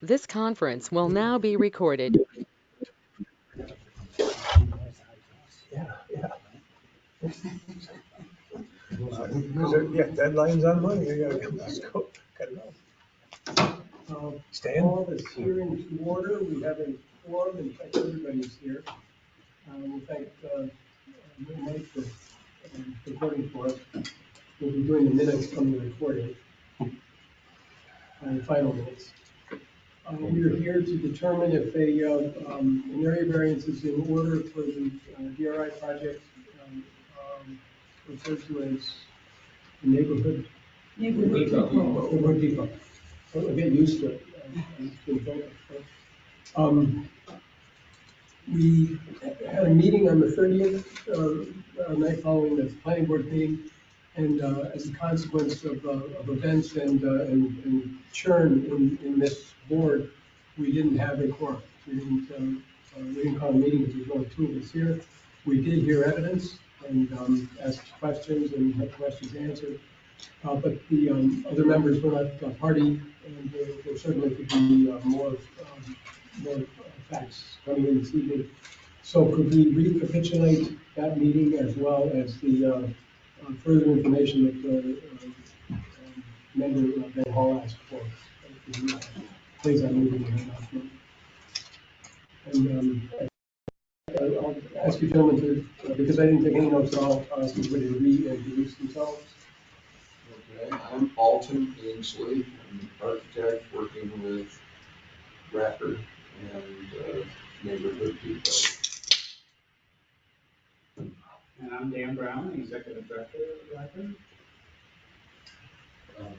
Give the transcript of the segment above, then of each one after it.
This conference will now be recorded. Yeah, yeah. Yeah, deadlines on money, you gotta go, cut it off. Stan? Call this hearing to order. We have a quorum. In fact, everybody's here. We'll thank Mike for recording for us. We'll be doing the minutes from the recording, the final minutes. We are here to determine if an area variance is in order for the DRI project referred to as the neighborhood. Neighborhood Depot. Neighborhood Depot. I'll get used to it. We had a meeting on the 30th, night following the planning board meeting, and as a consequence of events and churn in this board, we didn't have a quorum. We didn't call a meeting because there's only two of us here. We did hear evidence and asked questions and had questions answered. But the other members were not party, and there certainly could be more facts coming in this evening. So could we recapitulate that meeting as well as the further information that member Van Hall asked for? Please, I'm moving the announcement. And I'll ask you gentlemen to, because I didn't take any notes at all, ask everybody to reintroduce themselves. Okay, I'm Alton Ainsley. I'm an architect working with Rapper and Neighborhood Depot. And I'm Dan Brown, Executive Director of Rapper.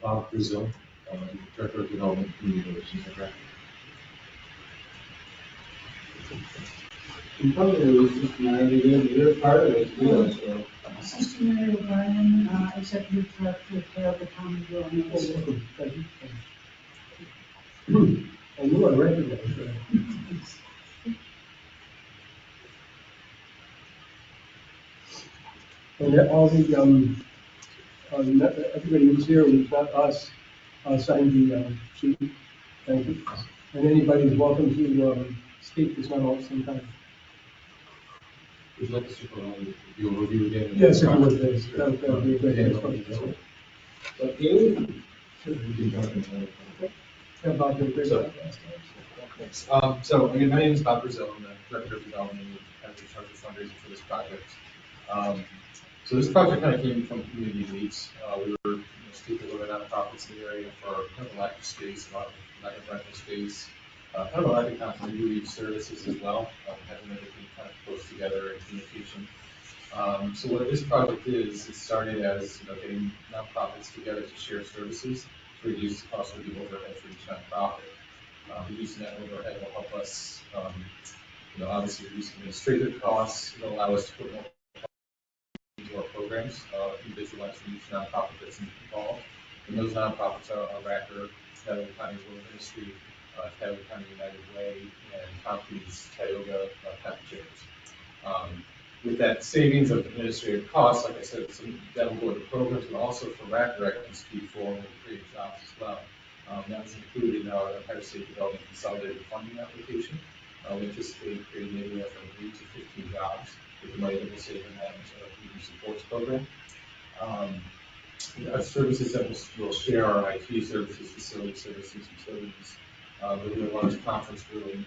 Bob Brazil, Director of Development Community Relations at Rapper. You probably was just married again, you're part of it, too, so. Assistant Mayor O'Brien, Executive Director of Owego County Government. Thank you. I knew I recognized that. And all the, everybody who's here, who's not us, signed the sheet. Thank you. And anybody is welcome to speak, it's not all at the same time. Would you like to super do a review again? Yes, if you would, please. That would be a great thing. But you, Yeah, Bob did a great job. Thanks. So again, my name is Bob Brazil. I'm the Director of Development and in charge of fundraising for this project. So this project kind of came from community needs. We were speaking with nonprofits in the area for kind of a lack of space, a lot of lack of rental space, kind of a lack of continuity services as well, having everything kind of close together in communication. So what this project is, it started as getting nonprofits together to share services to reduce the cost of the overhead for each nonprofit. Reducing that overhead will help us, obviously reduce administrative costs. It'll allow us to put more into our programs, individualized for each nonprofit that's involved. And those nonprofits are Racker, Owego County Rural Ministry, Owego County United Way, and Tompkins Tioga County Chambers. With that savings of administrative costs, like I said, that will go to programs, but also for Racker, I can speak for when we create jobs as well. That is included in our Empire State Development Consolidated Funding application. We anticipate creating anywhere from 8 to 15 jobs with the money that we'll save in that community supports program. Our services that we'll share are IT services, facility services, utilities. There'll be a large conference room,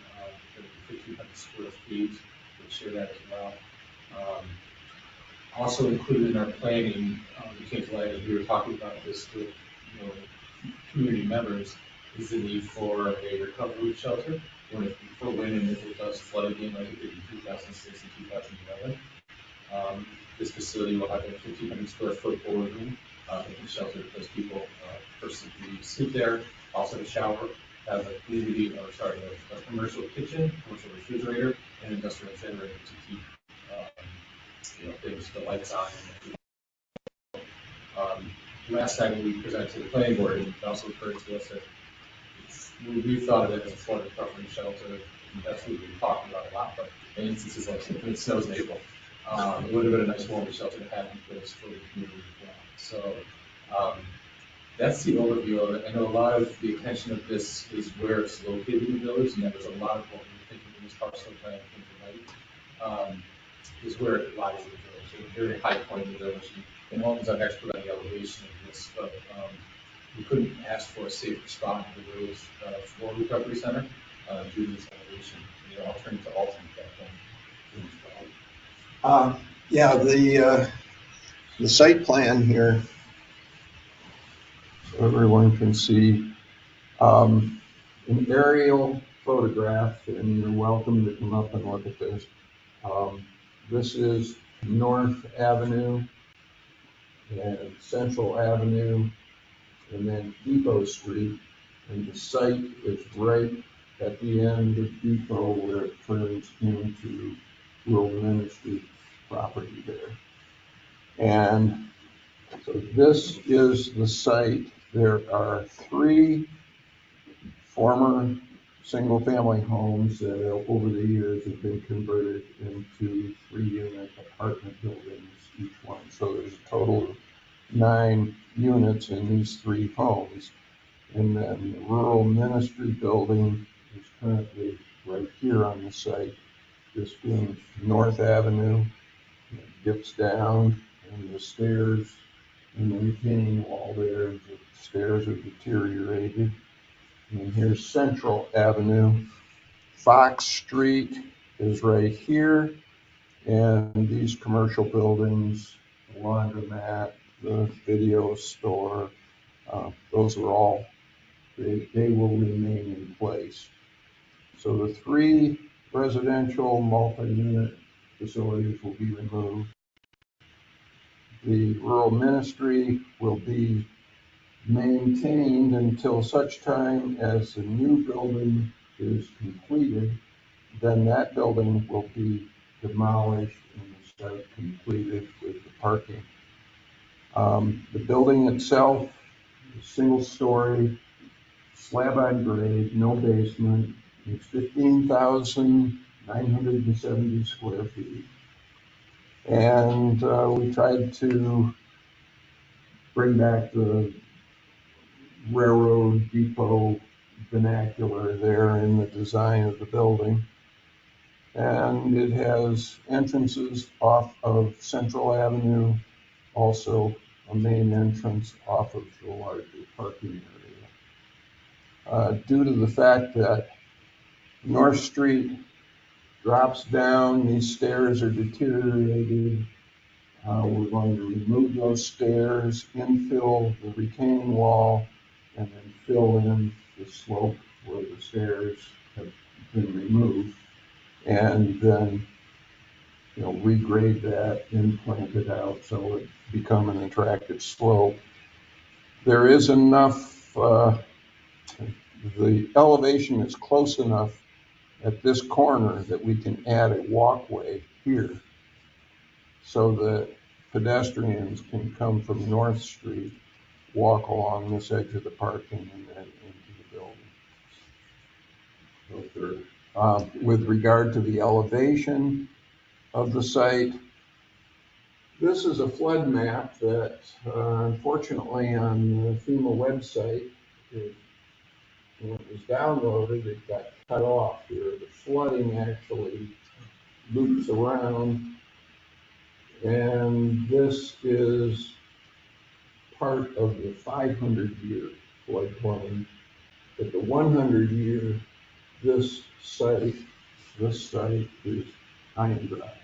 1,500 square feet. We'll share that as well. Also included in our planning, we came to light as we were talking about this with community members, is the need for a recovery shelter for when and if it does flood again, like it did in 2006 and 2011. This facility will have a 1,500 square foot boardroom and shelter because people, persons who sleep there, also a shower, have a a commercial kitchen, commercial refrigerator, and industrial generator to keep things, the lights on. Last time we presented to the planning board, it also occurred to us that we thought of it as a flood recovery shelter. That's what we've been talking about a lot, but in instances like when it snows in April, it would have been a nice warm shelter to have in place for the community as well. So That's the overview of it. I know a lot of the attention of this is where it's located in the village, and that was a lot of what we were thinking in this parcel plan tonight, is where it lies in the village, a very high point in the village. And Alton's an expert on the elevation of this, but we couldn't ask for a safer spot in the village for recovery center due to this elevation. I'll turn to Alton at that point. Yeah, the site plan here, so everyone can see, an aerial photograph, and you're welcome to come up and look at this. This is North Avenue and Central Avenue, and then Depot Street, and the site is right at the end of Depot where it turns into Rural Ministry property there. And so this is the site. There are 3 former single-family homes that over the years have been converted into 3-unit apartment buildings, each one. So there's a total of 9 units in these 3 homes. And then the Rural Ministry building is currently right here on the site. This being North Avenue, it dips down, and the stairs and the retaining wall there, the stairs are deteriorated. And here's Central Avenue. Fox Street is right here, and these commercial buildings, the laundromat, the video store, those are all, they will remain in place. So the 3 residential multi-unit facilities will be removed. The Rural Ministry will be maintained until such time as the new building is completed. Then that building will be demolished and the site completed with the parking. The building itself is single-story, slab on grade, no basement. It's 15,970 square feet. And we tried to bring back the railroad depot vernacular there in the design of the building. And it has entrances off of Central Avenue, also a main entrance off of the larger parking area. Due to the fact that North Street drops down, these stairs are deteriorated. We're going to remove those stairs, infill the retaining wall, and then fill in the slope where the stairs have been removed, and then regrade that and plant it out so it become an attractive slope. There is enough, the elevation is close enough at this corner that we can add a walkway here so that pedestrians can come from North Street, walk along this edge of the parking, and then into the building. With regard to the elevation of the site, this is a flood map that unfortunately on the FEMA website, when it was downloaded, it got cut off here. The flooding actually loops around, and this is part of the 500-year floodplain. But the 100-year, this site is high and dry.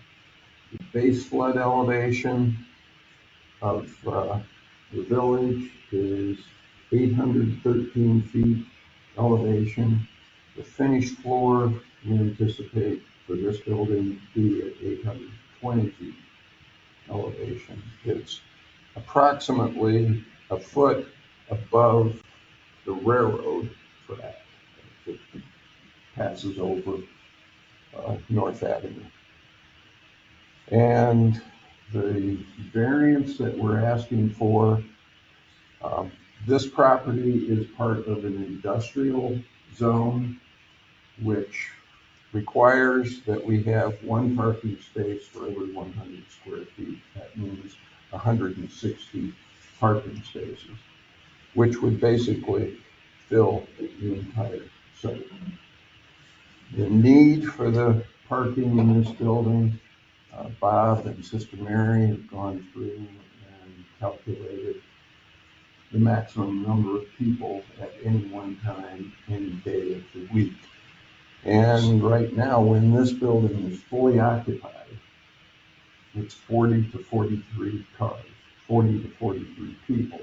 The base flood elevation of the village is 813 feet elevation. The finished floor we anticipate for this building to be at 820 feet elevation. It's approximately a foot above the railroad track that passes over North Avenue. And the variance that we're asking for, this property is part of an industrial zone, which requires that we have 1 parking space for every 100 square feet. That means 160 parking spaces. which would basically fill the entire site. The need for the parking in this building, Bob and Sister Mary have gone through and calculated the maximum number of people at any one time, any day of the week. And right now, when this building is fully occupied, it's 40 to 43 cars, 40 to 43 people,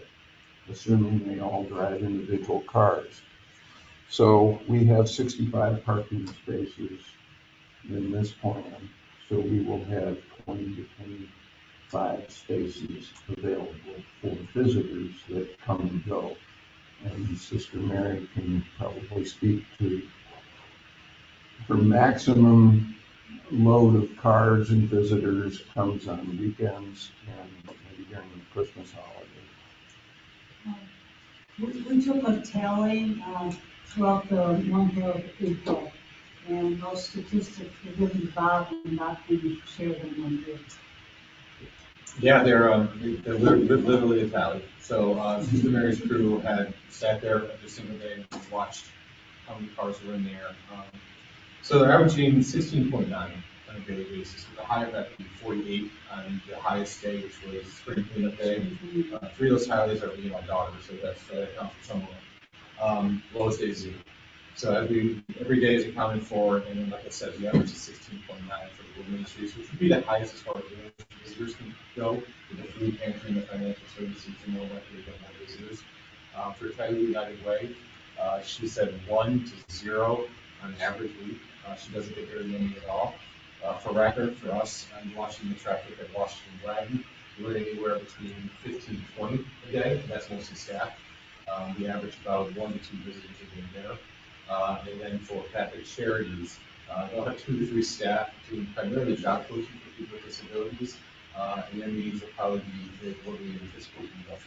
assuming they all drive individual cars. So we have 65 parking spaces in this plan, so we will have 20 to 25 spaces available for visitors that come and go. And Sister Mary can probably speak to her maximum load of cars and visitors comes on weekends and maybe during the Christmas holiday. We took a tally throughout the month of April, and those statistics were given to Bob, and Bob can share them with you. Yeah, they're literally a tally. So Sister Mary's crew had sat there every single day and watched how many cars were in there. So they're averaging 16.9 on a daily basis. The high of that would be 48 on the highest day, which was spring cleanup day. Three of those highlights are me and my daughter, so that counts for some of them. Lowest day is 0. So every day is accounted for, and then, like I said, the average is 16.9 for the women's ministries, which would be the highest as far as visitors can go. With the food pantry and the financial services, are more likely to get more visitors. For Title United Way, she said 1 to 0 on an average week. She doesn't get very many at all. For record, for us, I'm watching the traffic at Washington Gladden. We're anywhere between 15 to 20 a day. That's mostly staff. We average about 1 to 2 visitors a day there. And then for Catholic Charities, they'll have 2 to 3 staff doing primarily job coaching for people with disabilities. And their meetings will probably be what we anticipate being about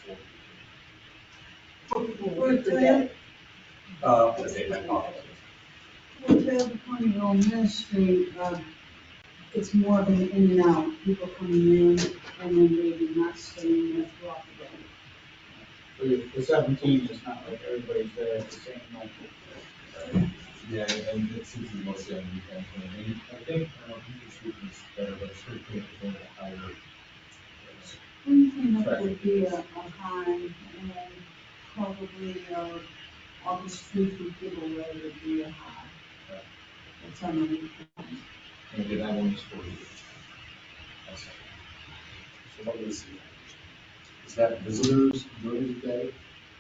4 people. A day, I apologize. With the Carnival Ministry, it's more of an in and out, people coming in and then leaving, not staying there throughout the day. The 17 is not like everybody's there at the same moment. Yeah, and it seems to be mostly on weekends. And I think, Beacon Street is better, but Spring Cleanup is one of the higher. Spring cleanup would be a high, and probably August 3rd through giveaway would be a high. It's on the weekend. And again, that one is 40. That's So what is is that visitors during the day,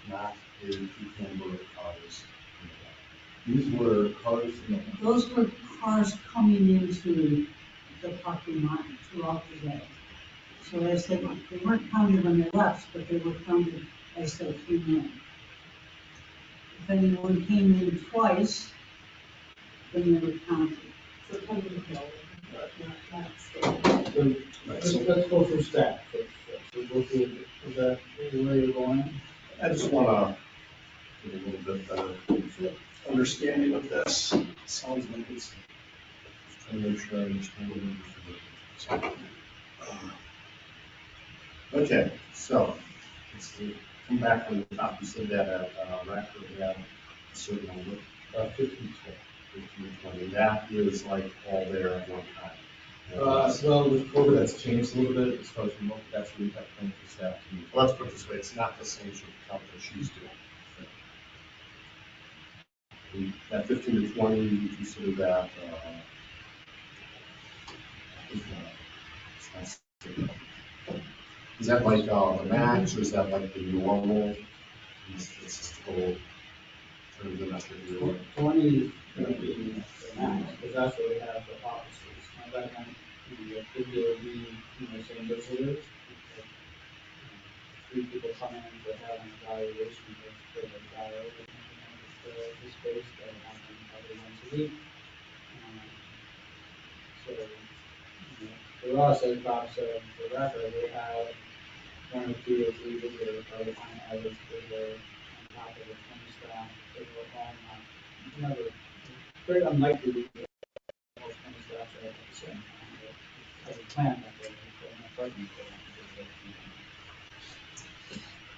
not a peak number of cars in the day? These were cars in the. Those were cars coming into the parking lot throughout the day. So as they weren't counted when they left, but they were counted as they came in. If anyone came in twice, then they were counted. So let's go through staff. So go through, is that where you're going? I just want to get a little bit better understanding of this. It sounds like it's, I'm trying to make sure I understand what I'm doing. Okay, so let's see. Come back from the top. You said that at Radford we have a certain number. 50 20. That is like all there at one time. Well, with COVID, that's changed a little bit as far as remote. That's where we have plenty of staff to use. Well, let's put it this way, it's not the same sort of count that she's doing. At 15 to 20, you consider that, is that like the max, or is that like the normal? It's statistical terms of that's what you're. 20 is going to be the max, because that's what we have for officers. Now that might be a figure of the, same visitors. 3 people come in to have an evaluation for the dial, the space that happens probably once a week. So, for us, as Bob said, for record, we'll have 1 or 2 or 3 visitors, or on average, visitor on top of the 20 staff that will home. Never, very unlikely we get all 20 staff there at the same time, but as a plan, that we're an apartment.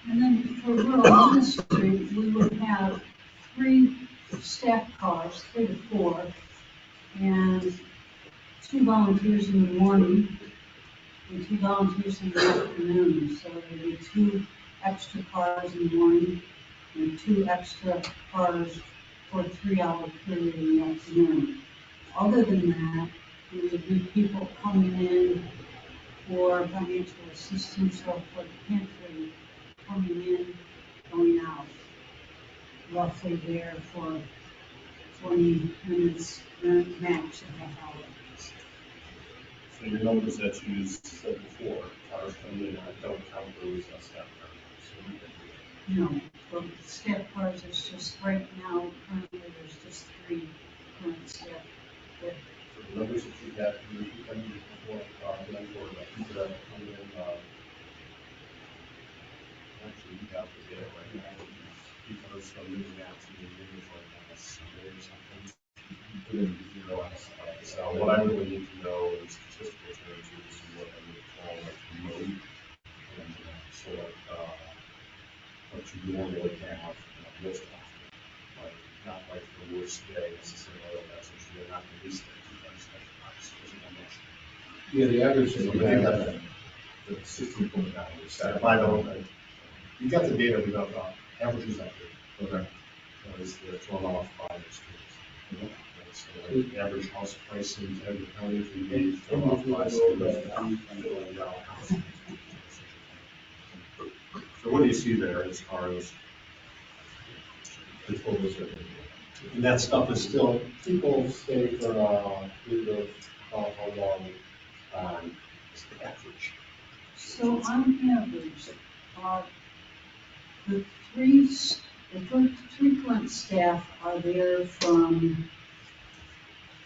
And then for rural ministry, we would have 3 staff cars, 3 to 4, and 2 volunteers in the morning and 2 volunteers in the afternoon. So there'd be 2 extra cars in the morning and 2 extra cars for a 3-hour period in the afternoon. Other than that, there would be people coming in for financial assistance or for the pantry, coming in, going out. Roughly there for 20 minutes, max a half hour. So your numbers that you said before, cars coming in, I don't count those as staff cars. No, for staff cars, it's just right now, currently, there's just 3 current staff. But So the numbers that you had, you had before, then for the people that are coming in, actually, you got the data right now. Because from moving out to the inventory on a Sunday or something, you put in 0 on a Sunday. So what I really need to know is statistical terms, is what I would call like mode. And so like, what you normally have most often. Like, not like the worst day necessarily, that's what you're not the least day, you can specialize, there's a much. Yeah, the average So is we do have that, the 16 values, if I don't, you got the data, we got the averages out there. Okay. That is the thrown off by the schools. So like the average house price in every county can be thrown off by $1 So what do you see there as far as the totals that and that stuff is still, people stay for a period of how long is the average? so on average, the 3, the first 3 current staff are there from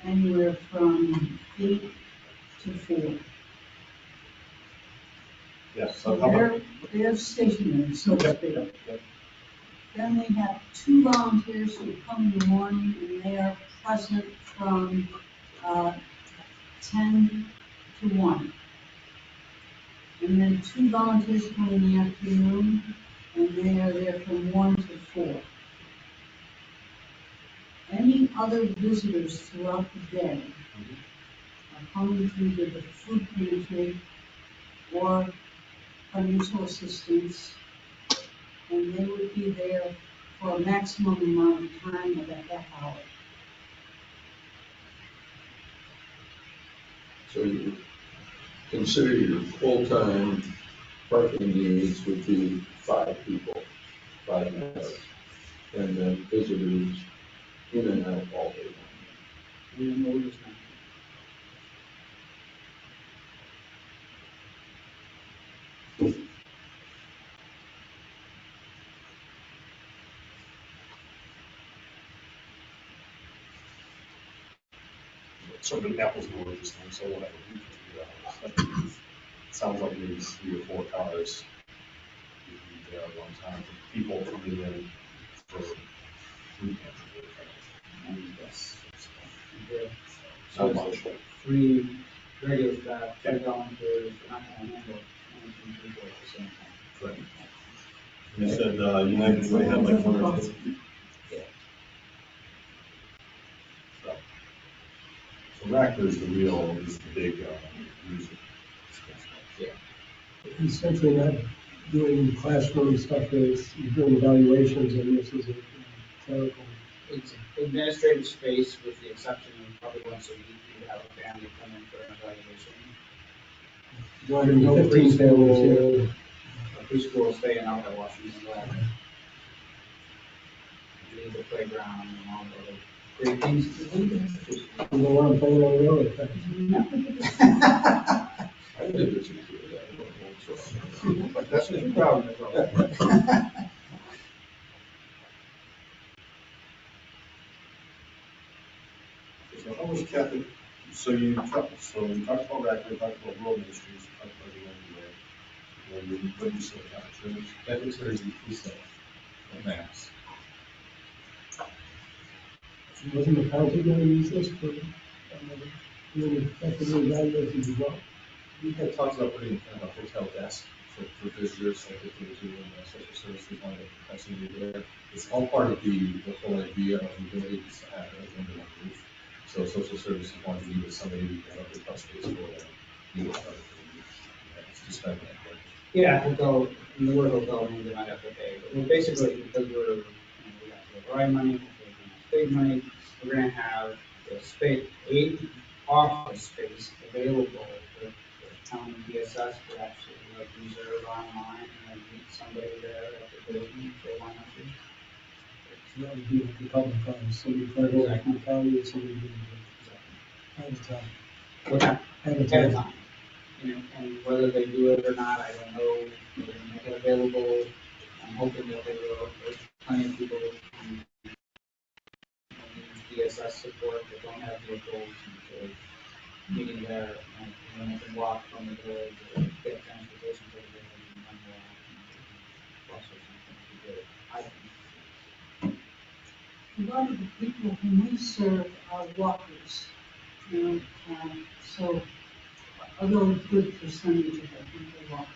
anywhere from 8 to 4. Yes. So they're stationary, so to speak. Then we have 2 volunteers who come in the morning, and they are present from 10 to 1. And then 2 volunteers come in the afternoon, and they are there from 1 to 4. Any other visitors throughout the day are coming through the food pantry or financial assistance, and they would be there for a maximum amount of time of a half hour. So you consider your full-time parking needs would be 5 people, 5 minutes, and then visitors in and out all day long. Certainly apples and oranges thing, so whatever. We can figure out. Sounds like maybe 3 or 4 cars would be there at one time. People coming in for food pantry. Yes. Not much. 3 regular staff, 2 volunteers, we're not gonna handle 22 people at the same time. Correct. You said United Way had like 150. Yeah. So Racker is the real, is the big user. Yeah. Essentially not doing classroom stuff, is doing evaluations, and this is a clerical. It's administrative space with the exception of probably once a week, you have a family come in for an evaluation. No 15 families here. Preschool staying out at Washington Way. Doing the playground and all the other great things to do. You don't want to play on the road. I did this before that. But that's what you're proud of, though. So how was Catholic, so you talked about Racker, you talked about rural ministries, you talked about United Way. And then what did you say, Catholic Church? Catholic Church and Precept of Mass. Wasn't the county going to use this for, doing effective evaluations as well? We had talked about putting kind of a hotel desk for visitors, like if they do, and social services wanted to have somebody there. It's all part of the whole idea of the ability to have everything under one roof. So social services wanted to meet with somebody who can open up space for them, meet with other things. It's just kind of like that. Yeah, hotel, in the word hotel means they might have to pay, but we're basically, because we got the dry money, state money, we're gonna have the space, office space available for the town DSS to actually like reserve online and then meet somebody there at the building if they want to. So that would be what the public funds, somebody federal, from the county, somebody doing it. At the time. Okay. At the Ahead of time. time. And whether they do it or not, I don't know. They're gonna make it available. I'm hoping that they will. There's plenty of people who need DSS support that don't have vehicles, and so meeting there, and they can walk from the village or get transportation to the village and then walk. And also something to do. I think. A lot of the people whom we serve are walkers, you know, so a really good percentage of the people walk.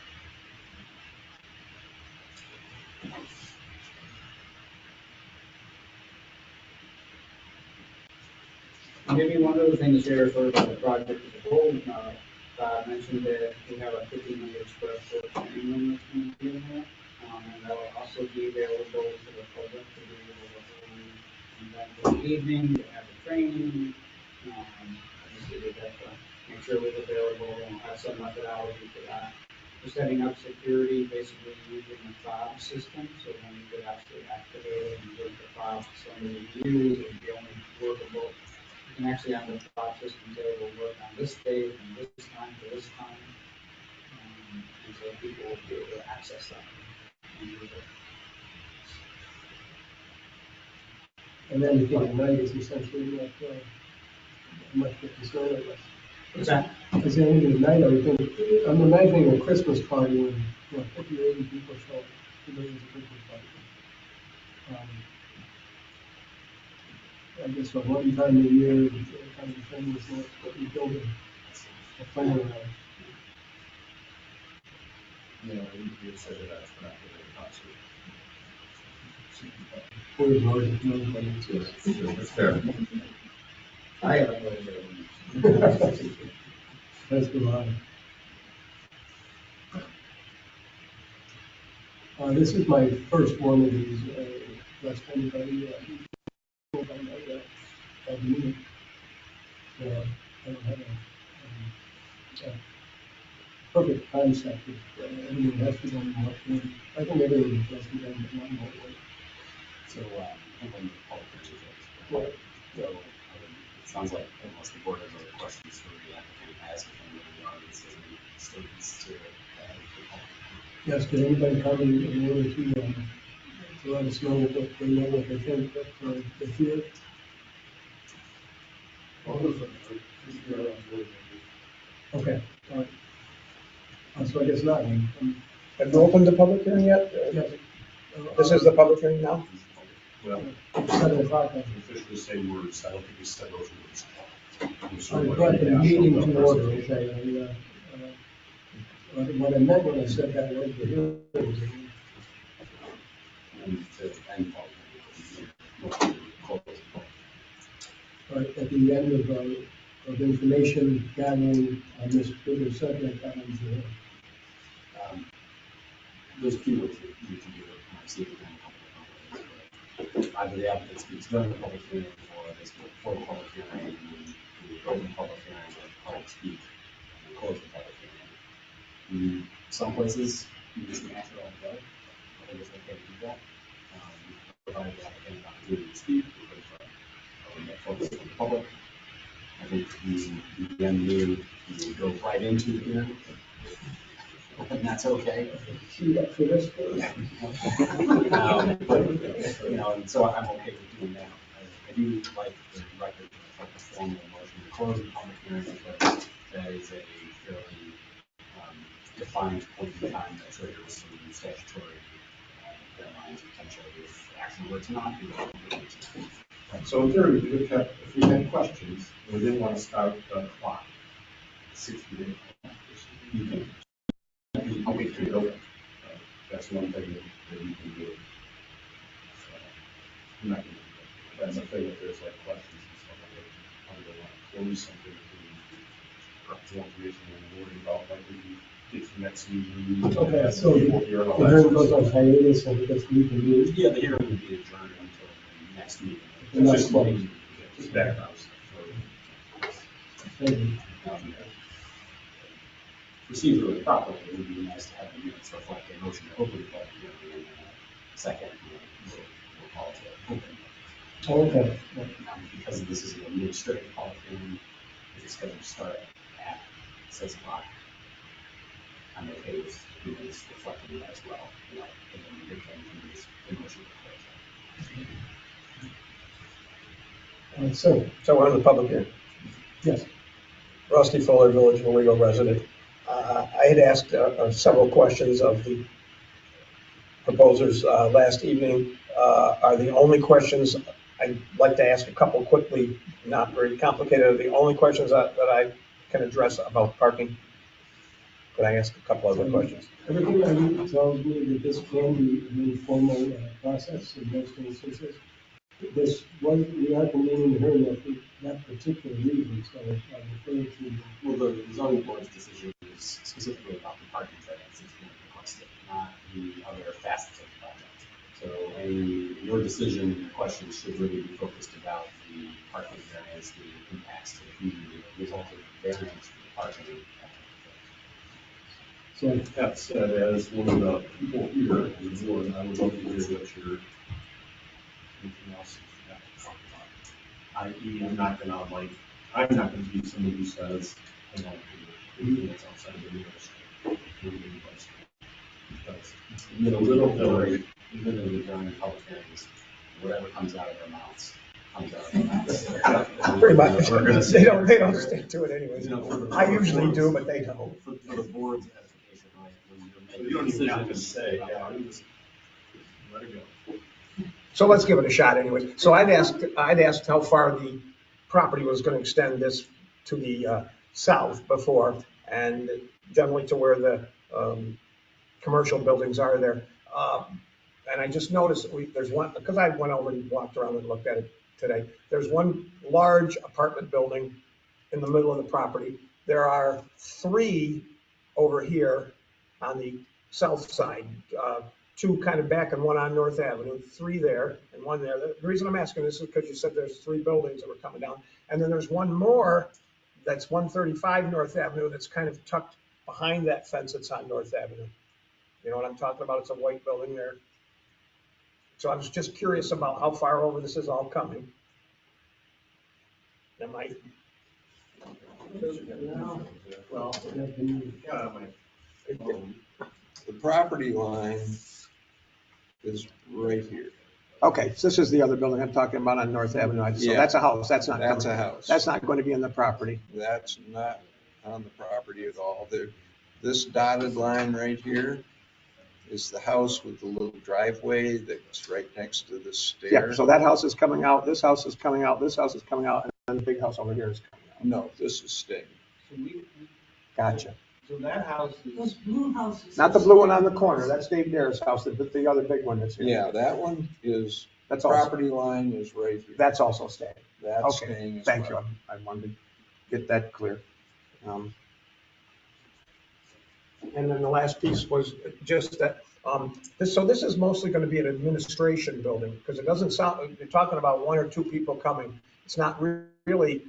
Maybe one of the things here for the project as a whole, Bob mentioned that we have a 1,500 square foot training room that's going to be in there. And that will also be available to the public to be able to hold an event in the evening, to have a training. Obviously, we have to make sure it was available and have some methodology for that. We're setting up security, basically using a fob system, so then you could actually activate it and give the fob to somebody to use, it would be only workable. You can actually have the fob system say it will work on this date, from this time to this time. And so people will be able to access that and use it. And then you think at night is essentially not, much of a concern, I guess. What's that? Because then at night, I would think, I'm imagining a Christmas party when, 50 or 80 people show up, everybody has a Christmas party. I guess for one time a year, kind of thing is what you build a plan around. You know, we said that that's not really a concert. Or ignore it, no, but it's just. It's fair. I have no idea. That's the line. This is my first one of these, last anybody, at the meeting. So I don't have a perfect concept of everything has to go in one way. I think everything has to go in one way. So, handling the public hearings, Well, so, it sounds like unless the board has other questions for the applicant, ask if anyone in the audience has any statements to add to the public. yes, could anybody come in order to let us know what they know, what they think, what they feel? Okay, all right. So I guess not. Have you opened the public hearing yet? Yes. This is the public hearing now? Well, 7:00. officially say words, I don't think we said those words. I brought the meeting to order, okay? What I meant when I said that was the hearing. And to end public hearing, close the public. Right, at the end of information gathering on this bigger subject, that was the hearing. There's a few ways that you can do it, see if we can either the applicant speaks during the public hearing, or they speak before the public hearing, and then you open the public hearing, let the public speak, and close the public hearing. Some places, you just mash it all together. I think it's okay to do that. Provide the applicant an opportunity to speak, focus on the public. I think you then you go right into the hearing, and that's okay. See up for this? But, and so I'm okay with doing that. I do like the record, like the formal motion to close the public hearing, because that is a fairly defined point in time that triggers some statutory deadlines potentially if action were to not be. So in theory, if we had questions, we didn't want to start the clock, 60 days. You can. Okay, street open. That's one thing that you can do. So, I'm not gonna, that's a thing, if there's like questions and stuff like that, how do they want to close something to more information and worry about, like, we can get to the next meeting. Okay, so We'll hear all the that hearing sort of goes on stuff. hiatus, and because we can do. Yeah, the hearing will be adjourned until the next meeting. And It's that's just what- meeting, just background stuff. Thank you. Um, Procedurally properly, it would be nice to have the minutes reflect a motion to open the public hearing and then a second, we'll call it to open. Okay. Because this is an administrative public hearing, if it's scheduled to start at 6 o'clock, I'm okay with minutes reflecting that as well, you know, and then they can use the motion to close. So we're on the public hearing. Yes. Rusty Fuller, Village of Owego resident. I had asked several questions of the proposers last evening. Are the only questions, I'd like to ask a couple quickly, not very complicated, are the only questions that I can address about parking? Could I ask a couple other questions? Everything I read tells me that this can be an informal process in most instances. We are convening the hearing for that particular reason, so I refer to. Well, the zoning board's decision is specifically about the parking variance that's being requested, not the other facets of the project. So your decision and your questions should really be focused about the parking variance, the impacts to the community, the result of the variance for the parking. So That said, as one of the people here on the board, I would love to hear what your, anything else you have to talk about. I.e., I'm not gonna be somebody who says, I don't do anything that's outside the ministry. Because In a little bit, literally during public hearings, whatever comes out of their mouths, comes out of their mouths. Pretty much. We're gonna- They don't stick to it anyways. You know, for the- I usually do, but they don't. For the board's edification, right? When you're making you don't even have to decisions say, about yeah, parking. just let it go. So let's give it a shot anyway. So I'd asked how far the property was going to extend this to the south before, and generally to where the commercial buildings are there. And I just noticed there's one, because I went over and walked around and looked at it today. There's one large apartment building in the middle of the property. There are three over here on the south side, two kind of back and one on North Avenue, three there and one there. The reason I'm asking this is because you said there's three buildings that were coming down. And then there's one more that's 135 North Avenue that's kind of tucked behind that fence that's on North Avenue. You know what I'm talking about? It's a white building there. So I was just curious about how far over this is all coming. Am I? Well, yeah, The property line is right here. Okay, so this is the other building I'm talking about on North Avenue. So Yeah. that's a house. That's not. That's coming. a house. That's not going to be in the property. That's not on the property at all. This dotted line right here is the house with the little driveway that's right next to the stair. Yeah, so that house is coming out, this house is coming out, this house is coming out, and then the big house over here is coming out. No, this is staying. Gotcha. So that house Those blue houses. Not the blue one on the corner, that's Dave Dare's house, the other big one that's here. Yeah, that one is, That's also, property line is right here. that's also staying. That's Okay, staying as thank you. well. I wanted to get that clear. And then the last piece was just that, this is mostly going to be an administration building, because it doesn't sound, you're talking about one or two people coming. It's not really,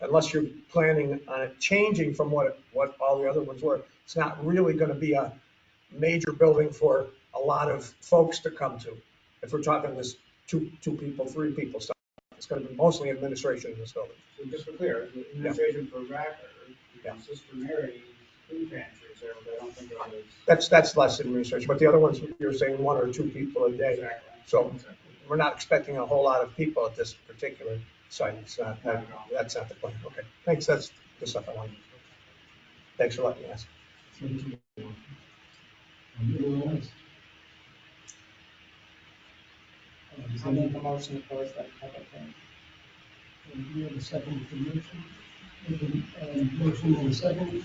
unless you're planning on it changing from what all the other ones were, it's not really going to be a major building for a lot of folks to come to. If we're talking this two people, three people stuff, it's going to be mostly administration in this building. So just for clear, the administration for Racker, Sister Mary's food pantry, so I don't think it was. That's less administration, but the other ones, you're saying one or two people a day. Exactly. So we're not expecting a whole lot of people at this particular site. It's not, that's not the plan. Okay, thanks. That's the stuff I wanted. Thanks for letting me ask. Anyone else? I'll make a motion to close that public hearing. We have a second for the motion. We have a motion and a second.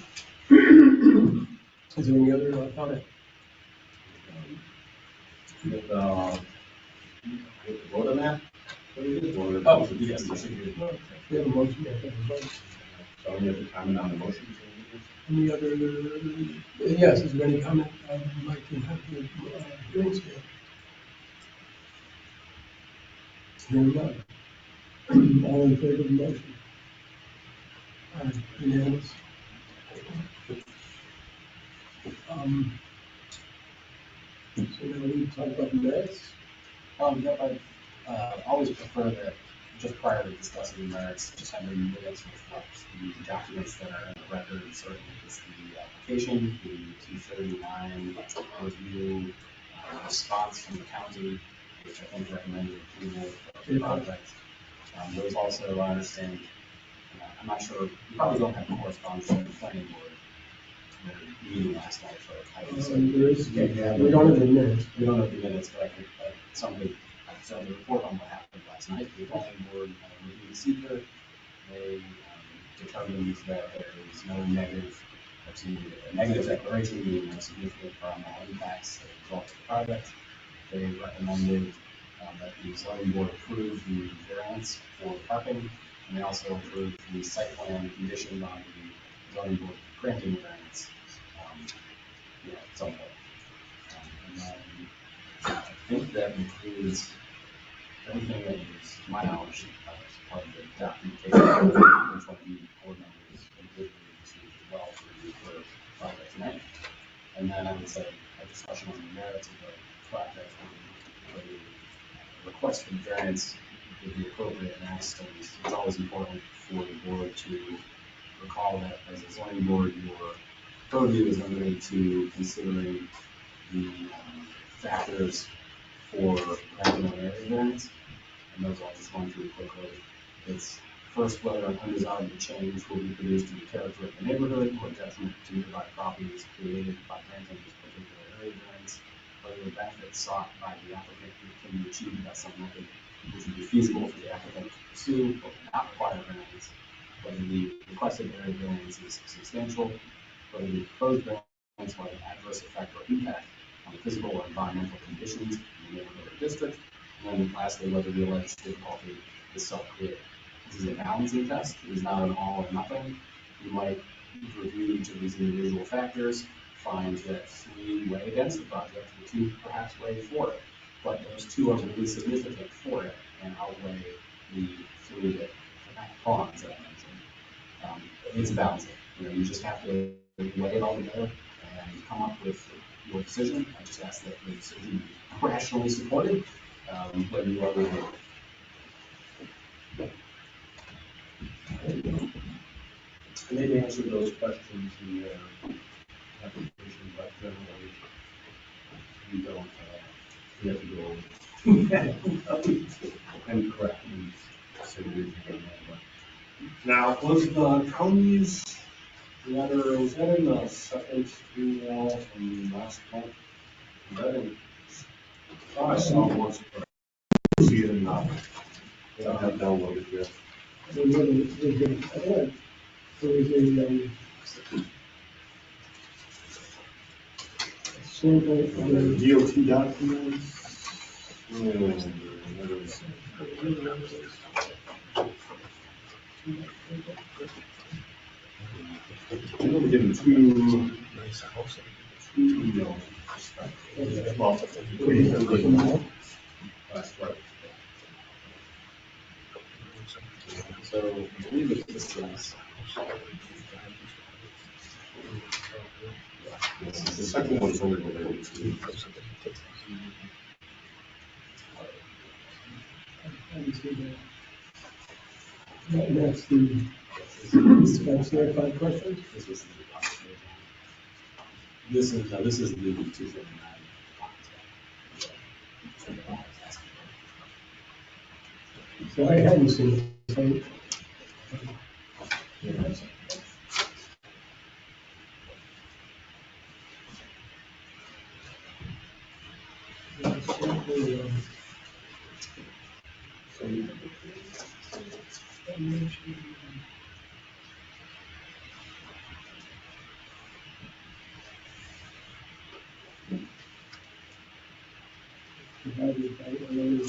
Is there any other comment? With, with the vote on that? What is it? Or- Oh, yes, I should do. We have a motion, we have a vote. So we have to comment on the motion. Any other, yes, is there any comment you'd like to have the hearing stand? Hearing none. All in favor of the motion? Unanimous. So now we talk about the merits. Yep, I always prefer that just prior to discussing the merits, just have the minutes reflect the documents that are in the record. Certainly it's the application, the 239 review, response from the county, which I think recommended approval of the project. Those also, I understand, I'm not sure, you probably don't have the correspondence from the planning board meeting last night, but I can certainly. There is, we don't have the minutes. We don't have the minutes, but I can, somebody, so the report on what happened last night, the planning board reviewed the seeker. They determined that there is no negative, a negative declaration, meaning no significant environmental impacts as a result of the project. They recommended that the zoning board approve the variance for parking, and they also approved the site plan condition on the zoning board granting the variance. Somewhat. And then I think that includes everything that was, to my knowledge, part of the documentation, which one of the board members individually received as well for project tonight. And then I would say a discussion on the merits of the project, whether the request for the variance would be appropriate next. And it's always important for the board to recall that as a zoning board, your purview is limited to considering the factors for granting an area variance. And those I'll just run through quickly. It's first whether an undesirable change will be produced in the character of the neighborhood or detriment to nearby properties created by granting this particular area variance, whether the benefits sought by the applicant can be achieved by some method which would be feasible for the applicant to pursue but would not require variance, whether the requested area variance is substantial, whether the proposed variance will have an adverse effect or impact on the physical or environmental conditions in the neighborhood or district, and then lastly, whether the alleged difficulty is self-created. This is a balancing test. It is not an all or nothing. You might review each of these individual factors, find that 3 weigh against the project, and 2 perhaps weigh for it. But those 2 are really significant for it and outweigh the 3 that pawns that I mentioned. It's a balancing. You just have to weigh it all together and come up with your decision. I just ask that the decision be rationally supported when you are reviewing. And they've answered those questions in their application, but generally, we don't, we have to go and correct and subdivision and all that. Now, was the county's letter, was that in the second email from last month? That in, I thought I saw it once, but I see it in the, I don't have downloaded yet. There was a sample of the DOT documents. What is I'm gonna give him 2 emails. Well, that's right. So I believe that this is, The second one's only related to. that's the certified questions. this was the this is, no, this is the 239. So I hadn't seen it. So, have you, I know you.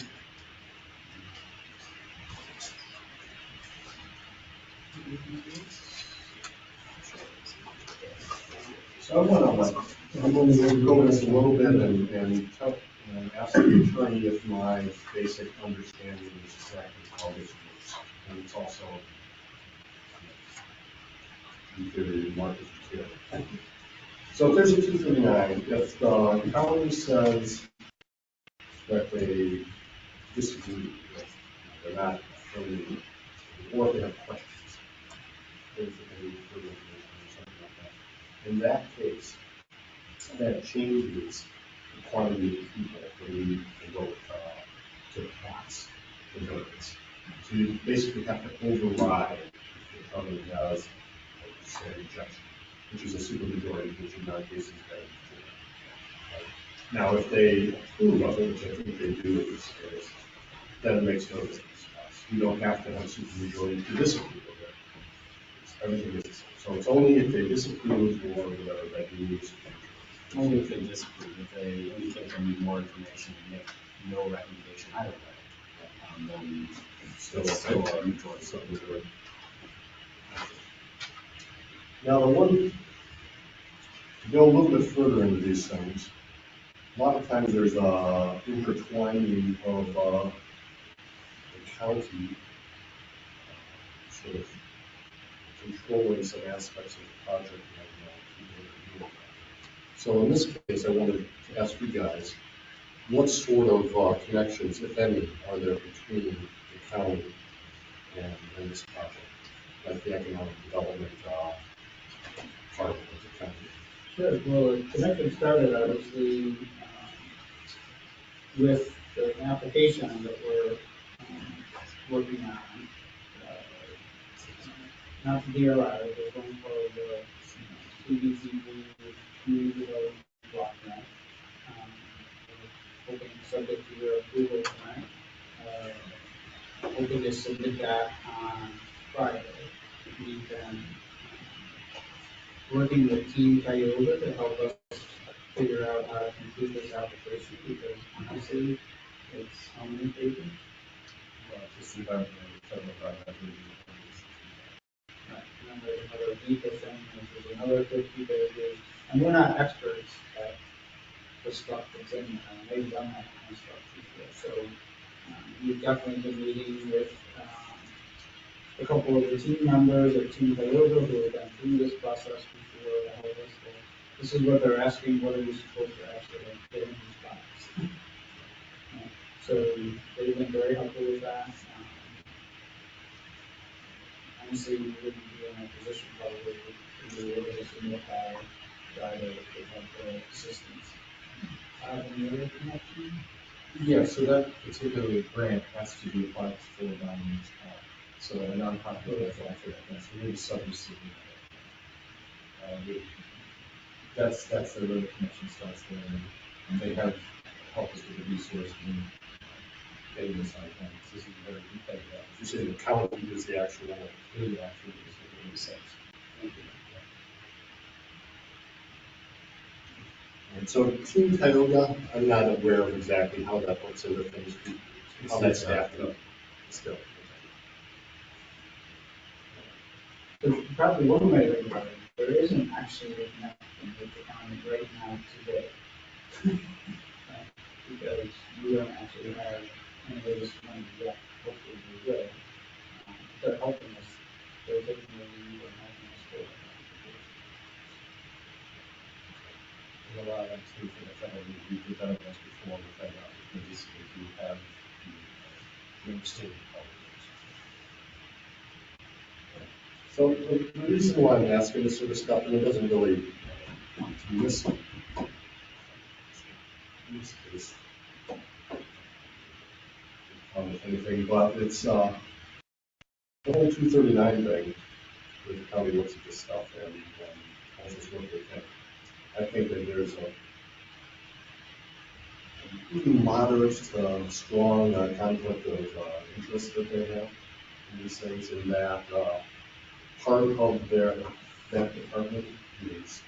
So I want to like, I'm only going to go this a little bit and ask the attorney if my basic understanding is exactly how this works. And it's also, in theory, Marcus too. So if there's a 239, if the county says that they disagree with, they're not affirming, or if they have questions, things that they need further information or something like that. In that case, that changes the quantity of people that we need to vote to pass the ordinance. So you basically have to override if the county has, like you say, rejection, which is a supermajority, which in our case is very important. Now, if they approve of it, which I think they do in this case, then it makes no difference to us. You don't have to have a supermajority to disapprove of it. Everything is the same. So it's only if they disapprove or whatever that you need a supermajority. Only if they disapprove, if they indicate they need more information and make no recommendation either way, then still a majority. Supermajority. Now, the one, to go a little bit further into these things, a lot of times there's a intertwining of the county sort of controlling some aspects of the project and people that are doing that. So in this case, I wanted to ask you guys, what sort of connections, if any, are there between the county and this project, like the economic development part of the county? Sure, well, the connection started obviously with the application that we're working on. uh, Not the DRI, but going for the CDCD community development block grant. Hoping, subject to your approval tonight, hoping to submit that on Friday. We've been working with Team Tioga to help us figure out how to complete this application, because honestly, it's how many pages? Just about federal environmental review. Right, and then there's another NEPA thing, which is another 50 pages, and we're not experts at the stuff that's in there, and they've done that kind of stuff before, so, we've definitely been meeting with, a couple of the team members at Team Tioga who have been through this process before to help us. Well, this is what they're asking, what are we supposed to actually get in these files? So they've been very helpful with that. Honestly, we wouldn't be in a position probably if we were able to submit by the help assistance. Any other connection? Yeah, so that particular grant has to be applied for non-use power. So a nonprofit would apply for that grant, so we're the subrecipient of it. That's the real connection starts there, and they have helped us with the resources and getting this on time. This is very competitive. You say the county is the actual, It is actually the research. and so Team Tioga, I'm not aware of exactly how that works into things, how that's staffed up. Still. So probably one way to think about it, there isn't actually a connection with the county right now today. Because we don't actually have any of this money yet, hopefully we will. They're helping us, they're taking the lead and helping us forward. There's a lot of them too for the federal, we've done it once before with that, because if you have the state public. So the reason why I'm asking this sort of stuff, and it doesn't really, in this case, if anything, but it's, the whole 239 thing, where the county looks at this stuff and has this work with it. I think that there's a moderate to strong conflict of interest that they have in these things, in that part of that department is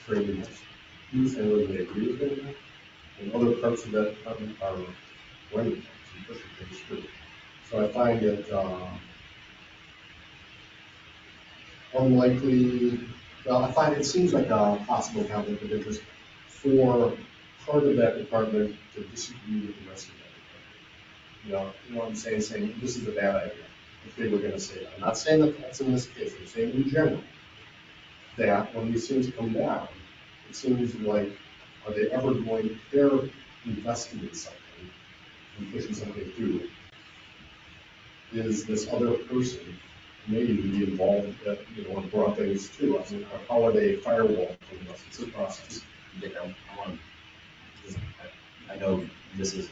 training us. And whether they agree with it, and other parts of that department are for anything, to push things through. So I find it, unlikely, well, I find it seems like a possible conflict of interest for part of that department to disagree with the rest of that department. You know what I'm saying this is a bad idea, if they were gonna say that. I'm not saying that that's in this case, I'm saying in general, that when these things come down, it seems like, are they ever going, if they're investing in something and pushing something through, is this other person maybe be involved, and brought things to us, and how are they firewall from us? It's a process. Dick, I want to, I know this is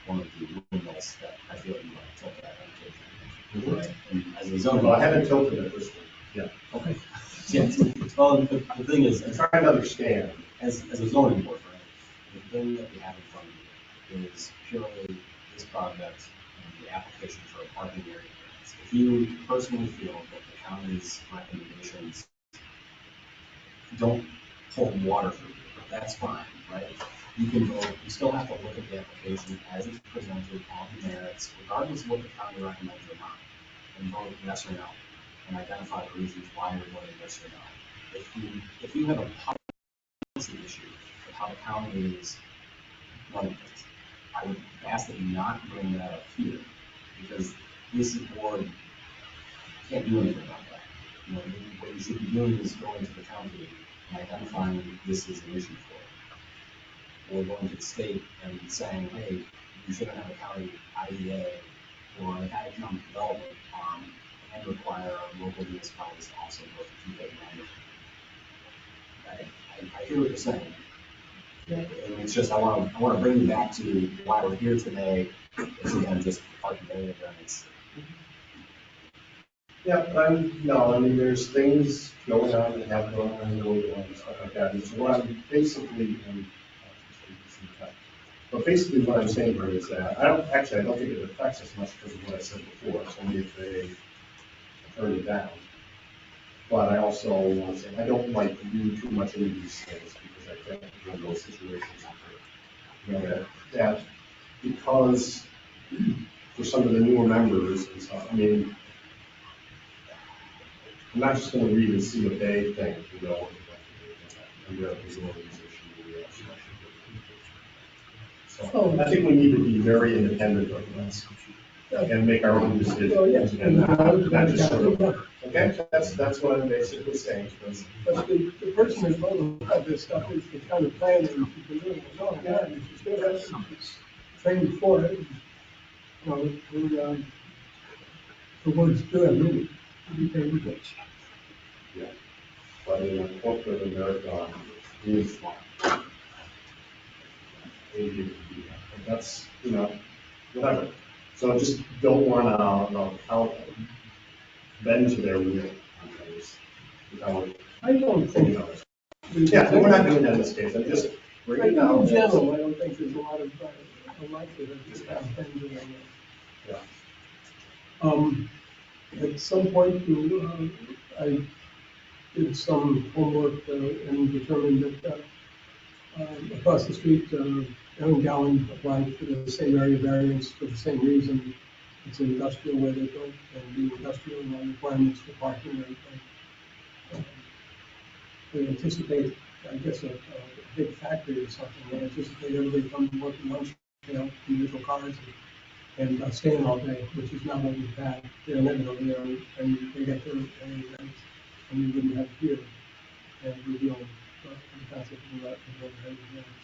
one of the windmills that I feel like you want to tilt that on occasion, right? And as a zoning. Well, I haven't tilted it this way. Yeah. Okay. Yes. Well, the thing is, I'm trying to understand. as a zoning board, right, the thing that we have in front of you is purely this project and the application for a parking area variance. If you personally feel that the county's recommendations don't hold water for you, that's fine, right? You can vote, you still have to look at the application as it's presented on the merits, regardless of what the county recommends or not, and vote yes or no, and identify the reasons why you're voting yes or no. If you have a policy issue with how the county is running things, I would ask that you not bring that up here, because this board can't do anything about that. What you should be doing is going to the county and identifying this is an issue for it. Or going to the state and saying, hey, you shouldn't have a county IEA or an economic development arm and require local municipalities to also go through that management. I hear what you're saying. And it's just, I want to bring you back to why we're here today. It's again just parking area variance. Yeah, there's things going on that have gone on, going on, and stuff like that. And so what I'm basically, but basically what I'm saying here is that I don't think it affects us much because of what I said before. It's only if they turn it down. But I also want to say, I don't like read too much into these things because I think in those situations, that because for some of the newer members and stuff, I'm not just going to read and see what they think, and their organization. So I think we need to be very independent of this and make our own decisions. Well, yes. And not just sort of, okay, that's what I'm basically saying. But the person that's voting about this stuff is the county planner, and she's been doing it long time, and she's still has, she's trained for it. The words do have meaning. You can read it. Yeah. But in corporate America, is able to do that. But that's, whatever. So I just don't want to bend to their will on things without I don't thinking think. of it. Yeah, we're not doing that in this case. I'm just bringing it down. In general, I don't think there's a lot of likelihood this happens. Yeah. At some point, I did some homework and determined that across the street, Aaron Gowan applied for the same area variance for the same reason. It's an industrial where they built, and the industrial requirements for parking are, they anticipate, I guess, a big factory or something. They anticipate everybody coming to work in lunch, individual cars and staying all day, which is not what we've had. They're living over there and they get their area variance, and we wouldn't have it here. And we're dealing with the concept of the area variance.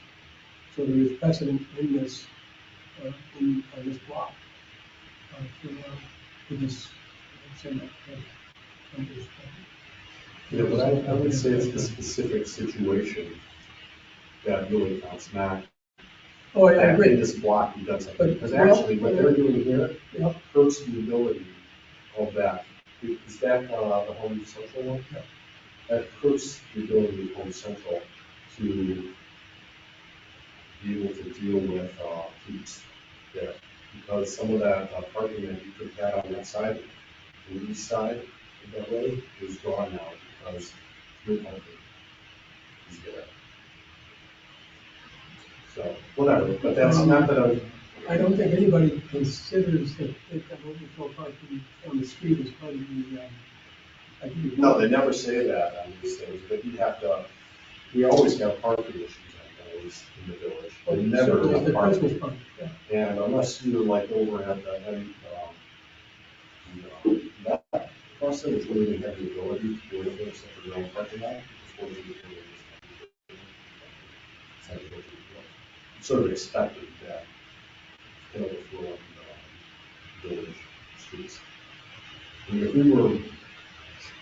So there is precedent in this, on this block, for this, same application. Yeah, but I would say it's the specific situation that really counts, not Oh, I that in agree. this block you've done something. But- Because actually, what they're doing here Yeah. hurts the ability of that. Is that the Home Central one? Yeah. That hurts the ability of Home Central to be able to deal with heat there. Because some of that parking that you could have on that side, the east side of that road, is gone now because your parking is there. So, whatever, but that's not that I'm I don't think anybody considers that they've got overflow parking on the street as part of the, I think. No, they never say that on these things, but you have to, we always have parking issues on those in the village. They never Certainly have the Christmas parking. party, yeah. And unless you're like over at the heavy, that person is really have the ability to do anything except for their own parking lot. Before they get there, it's sort of expected that can overflow on village streets. I mean, if we were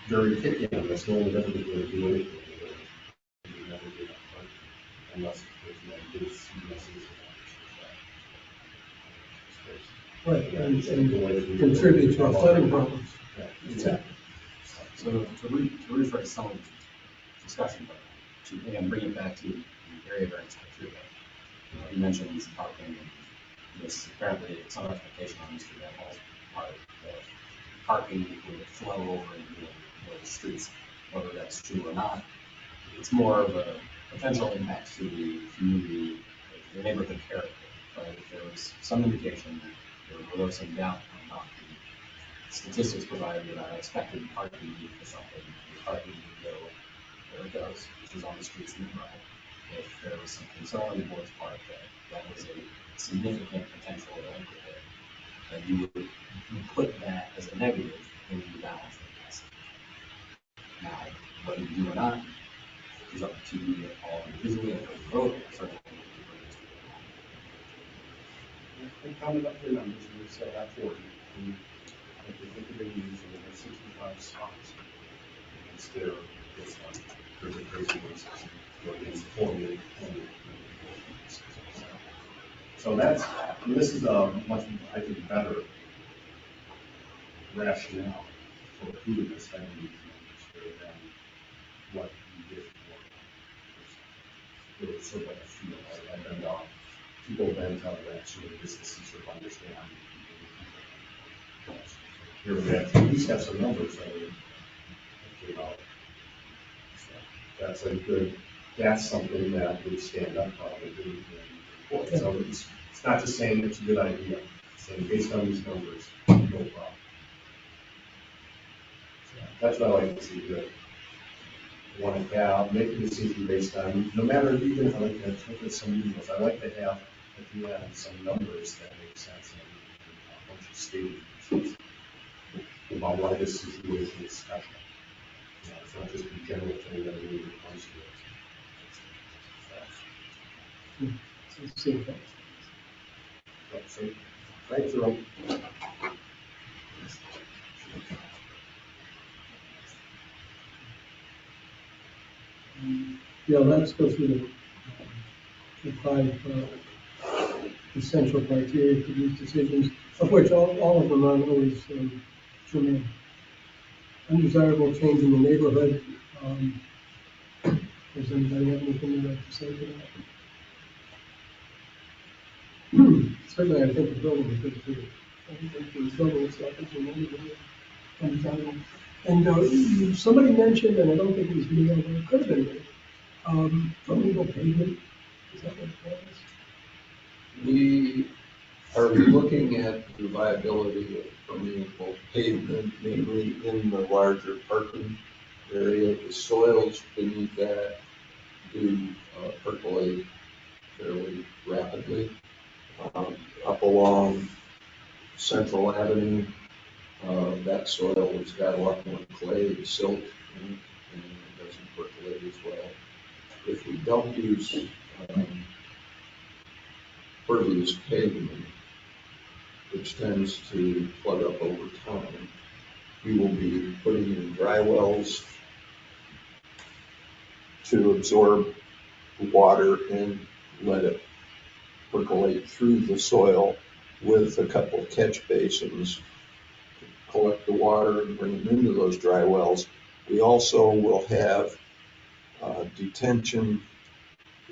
very picky on this, no one would ever be able to do anything in the village. We would never do that parking unless there's no big CBSs. Right, and contribute to our flooding problems. Yeah, exactly. So to rephrase some of the discussion, but to again bring it back to the area variance criteria. You mentioned parking, and there's apparently some expectation on Mr. Van Hall's part that parking would flow over into the streets, whether that's true or not. It's more of a potential impact to the community, the neighborhood character. But if there was some indication that there was some doubt about the statistics provided that our expected parking need for something, the parking would go where it goes, which is on the streets nearby. If there was some concern on the board's part that that was a significant potential likelihood, then you would put that as a negative when you balance the test. Now, whether you do or not is up to you all individually and for the vote, certainly. We counted up the numbers and we said that 40. And if we think we're going to use them, there's 65 spots. Against their, there's a crazy ones, or against 48. So that's, and this is a much, I think, better rationale for approving this type of these numbers than what you did for. It was sort of like a feel, and then people then tell that sort of businesses sort of understand. Here we have, at least have some numbers that came out. So that's a good, that's something that would stand up probably in court. So it's not just saying it's a good idea, it's saying based on these numbers, no problem. So that's what I like to see, that want to have, make a decision based on, no matter even if I like to look at some emails, I like to have at the end some numbers that make sense and a bunch of statements about why this situation is special. You know, it's not just a general thing that everybody comes to. So, thanks, Jerome. Yeah, let's go through the five essential criteria for these decisions, of which all of them aren't always germane. Undesirable change in the neighborhood. Does anybody have anything they'd like to say to that? Certainly, I think the building is good too. I think the building itself is a neighborhood undesirable. And somebody mentioned, and I don't think it was me, but it could have been me, permeable pavement. Is that what it was? We are looking at the viability of permeable pavement, mainly in the larger parking area. The soils beneath that do percolate fairly rapidly. Up along Central Avenue, that soil has got a lot more clay and silt in it, and it doesn't percolate as well. If we don't use pervious pavement, which tends to plug up over time, we will be putting in dry wells to absorb water and let it percolate through the soil with a couple catch basins to collect the water and bring them into those dry wells. We also will have a detention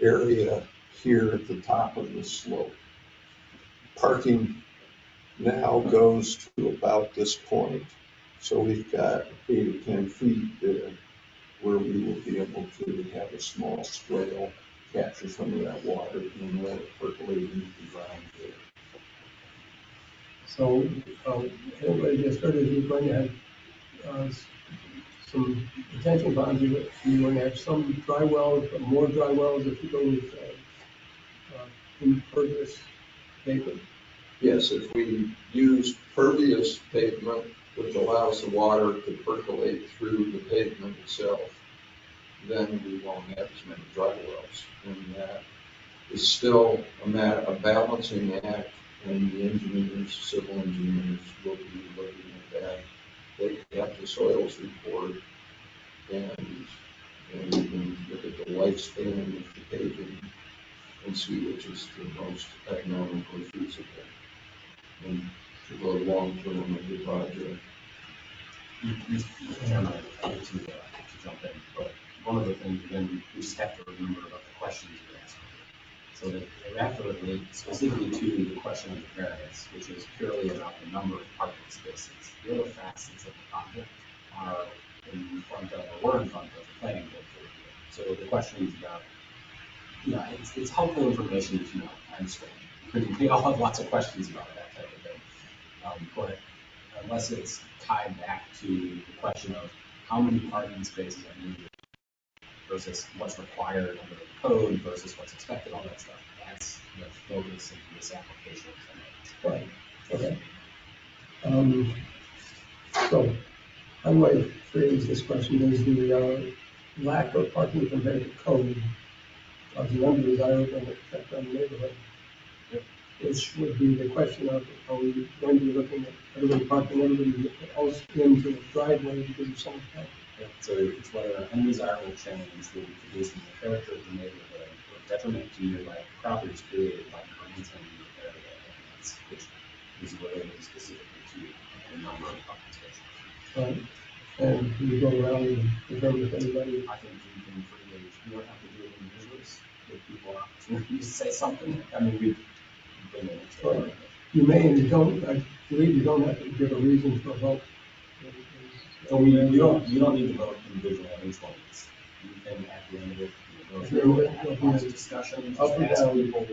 area here at the top of the slope. Parking now goes to about this point. So we've got 8 or 10 feet there where we will be able to have a small swale capture some of that water and let it percolate into the ground there. So, anyway, just heard that you're going to have, some retention ponds, you're going to have some dry wells, but more dry wells if you go with, impervious pavement. Yes, if we use pervious pavement, which allows the water to percolate through the pavement itself, then we won't have as many dry wells. And that is still a balancing act, and the engineers, civil engineers will be looking at that. They have the soils report, and we can look at the lifespan of the paving and see which is the most economically feasible and to the long term of the project. Mr. Chairman, I hate to jump in, but one of the things, again, we just have to remember about the questions you're asking. So that they have to relate specifically to the question of the variance, which is purely about the number of parking spaces. The other facets of the project are in front of, or were in front of the planning board for review. So the question is about, yeah, it's helpful information to know, I understand. We all have lots of questions about that type of thing. But unless it's tied back to the question of how many parking spaces are needed versus what's required under the code versus what's expected, all that stuff. That's the focus of this application. Right, okay. So, how do I phrase this question? Is the lack of parking compared to code of the undesirable effect on the neighborhood? Which would be the question of, are we going to be looking at everybody parking everybody else into the driveway because of some effect? Yeah, so it's whether an undesirable change will be producing the character of the neighborhood or detriment to nearby properties created by granting the area variance, which is related specifically to the number of parking spaces. Right? And we go around and determine if anybody, I think you can freely, you don't have to do it individually, give people an opportunity to say something. I mean, we've been in it. or you may and you don't, I believe you don't have to give a reason for a vote. So you don't need to vote individually on each one of these. You can, at the end of it, go through and have lots of discussion, Up just or ask down? people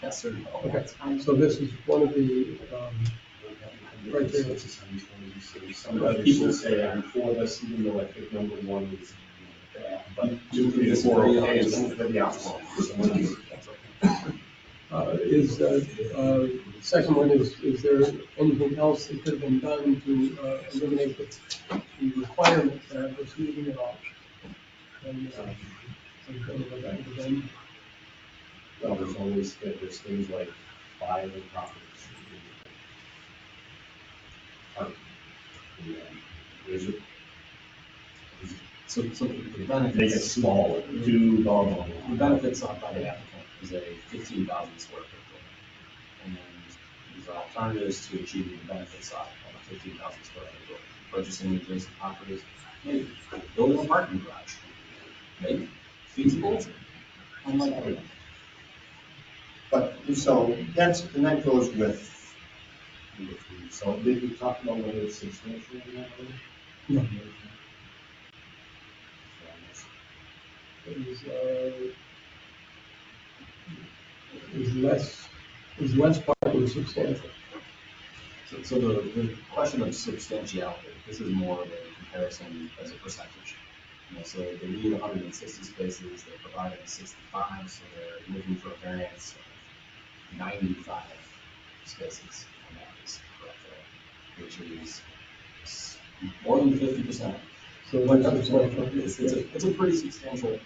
yes or no. Okay, so this is one of the, right there. Some other people say I'm for this, even though I think number one is bad, but You two, three, disagree four, on okay, this. it's for the opposite. That's okay. Second one is there anything else that could have been done to eliminate the requirement to have this meeting at all? And, so we're gonna look at it again. Well, there's things like filing properties. There's a, So the make it benefits, small, do blah, blah, the blah. benefits sought by the applicant is a 15,000 square foot building. And these are alternatives to achieving the benefits sought of a 15,000 square foot building. Purchasing adjacent properties, maybe. Building a parking garage, maybe. Feasible, unlikely. But, so, and that goes with number three. So did we talk about whether it's substantial in that way? No. So, Is less parking substantial? So the question of substantiality, this is more of a comparison as a percentage. You know, so they need 160 spaces, they're providing 65, so they're looking for a variance of 95 spaces. And that is correct there, which is more than 50%. So But that's substantial. it's a pretty substantial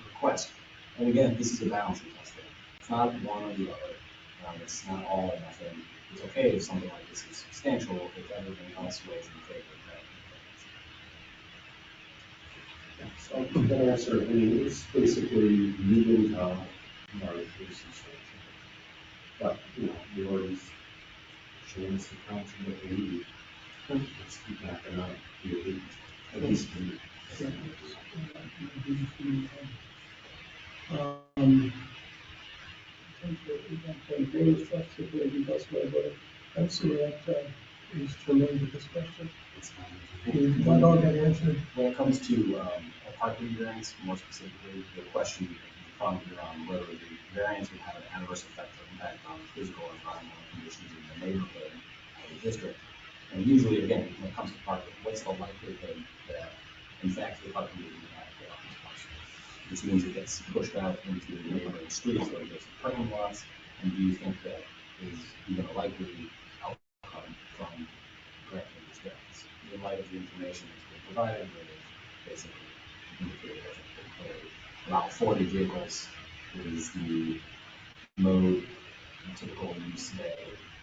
request. And again, this is a balancing test. It's not one or the other. It's not all or nothing. It's okay if something like this is substantial if everything else weighs in favor of that. so I think that answer, I mean, it's basically medium to large is substantial. But, you know, we already shown us the council what they need. It's not gonna be a leak, at least for me. Drainage stuff, particularly that's where I'm seeing that is familiar with this question. Is not all got answered? When it comes to a parking variance, more specifically, the question you commented on whether the variance would have an adverse effect or impact on physical or environmental conditions in the neighborhood the district. And usually, again, when it comes to parking, what's the likelihood that, in fact, the parking will be adequate on this parcel? Which means it gets pushed out into the neighboring streets or adjacent parking lots. And do you think that is even a likely outcome from granting these variants? In light of the information that's been provided, where they basically indicated that about 40 vehicles is the mode and typical use day,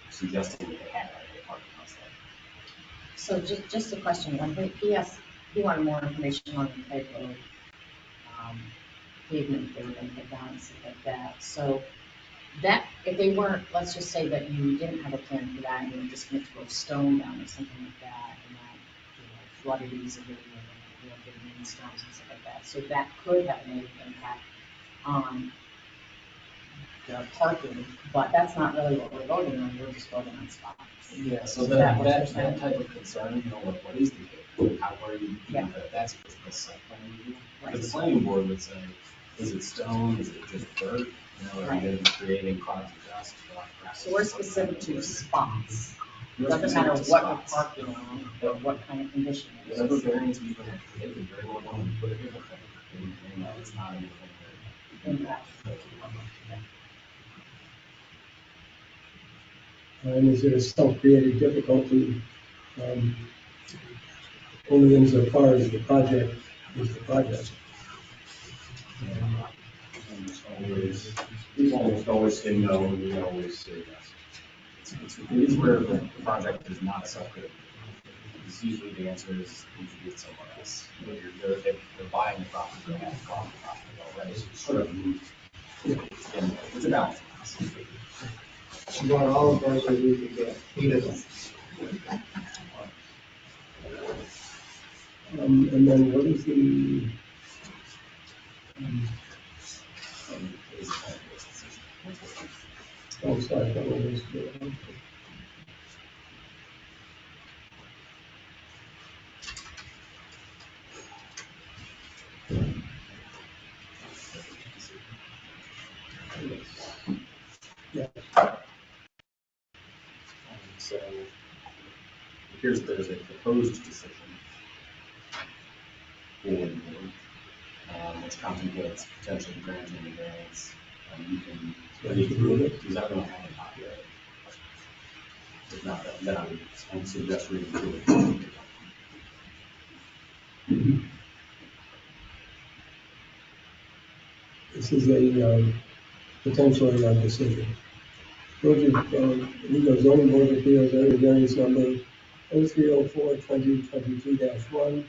suggesting that they have a parking outside. So just a question, when he wanted more information on the type of pavement they were gonna put down and stuff like that. So that, if they weren't, let's just say that you didn't have a plan for that and you were just gonna throw stone down or something like that, and that, flooded easily and, big rainstorms and stuff like that. So that could have a negative impact on the parking, but that's not really what we're voting on, we're just voting on spots. Yeah, so Is that what you're saying? type of concern, what is the pavement? How are you, Yeah. that's just the site plan review. Because the planning board would say, is it stone, is it just dirt? Are you gonna be creating clouds of dust? So we're specific to spots. You're Doesn't matter specific to what you're spots. parking on or what kind of condition it Whatever is. variance we can, they could very well go and put it in the thing, and it's not anything that Impact. And is it a self-created difficulty, only insofar as the project is the project? We almost always say no, and we always say yes. It is where the project is not a self-created. Because usually the answer is usually it's somewhere else. They're buying the property, they have bought the property already. Sort of. And it's a balance. She bought all of ours so we could get eight of them. And then what is the, oh, sorry, I don't know this. Yeah, So it appears that there's a proposed decision for the board, which contemplates potentially granting the variance. You can read through it. Does everyone have a copy of it? If not, then I would suggest reading through it. this is a, potentially a decision. Village of Owego zoning board of appeals area variance number 0304-2022-1.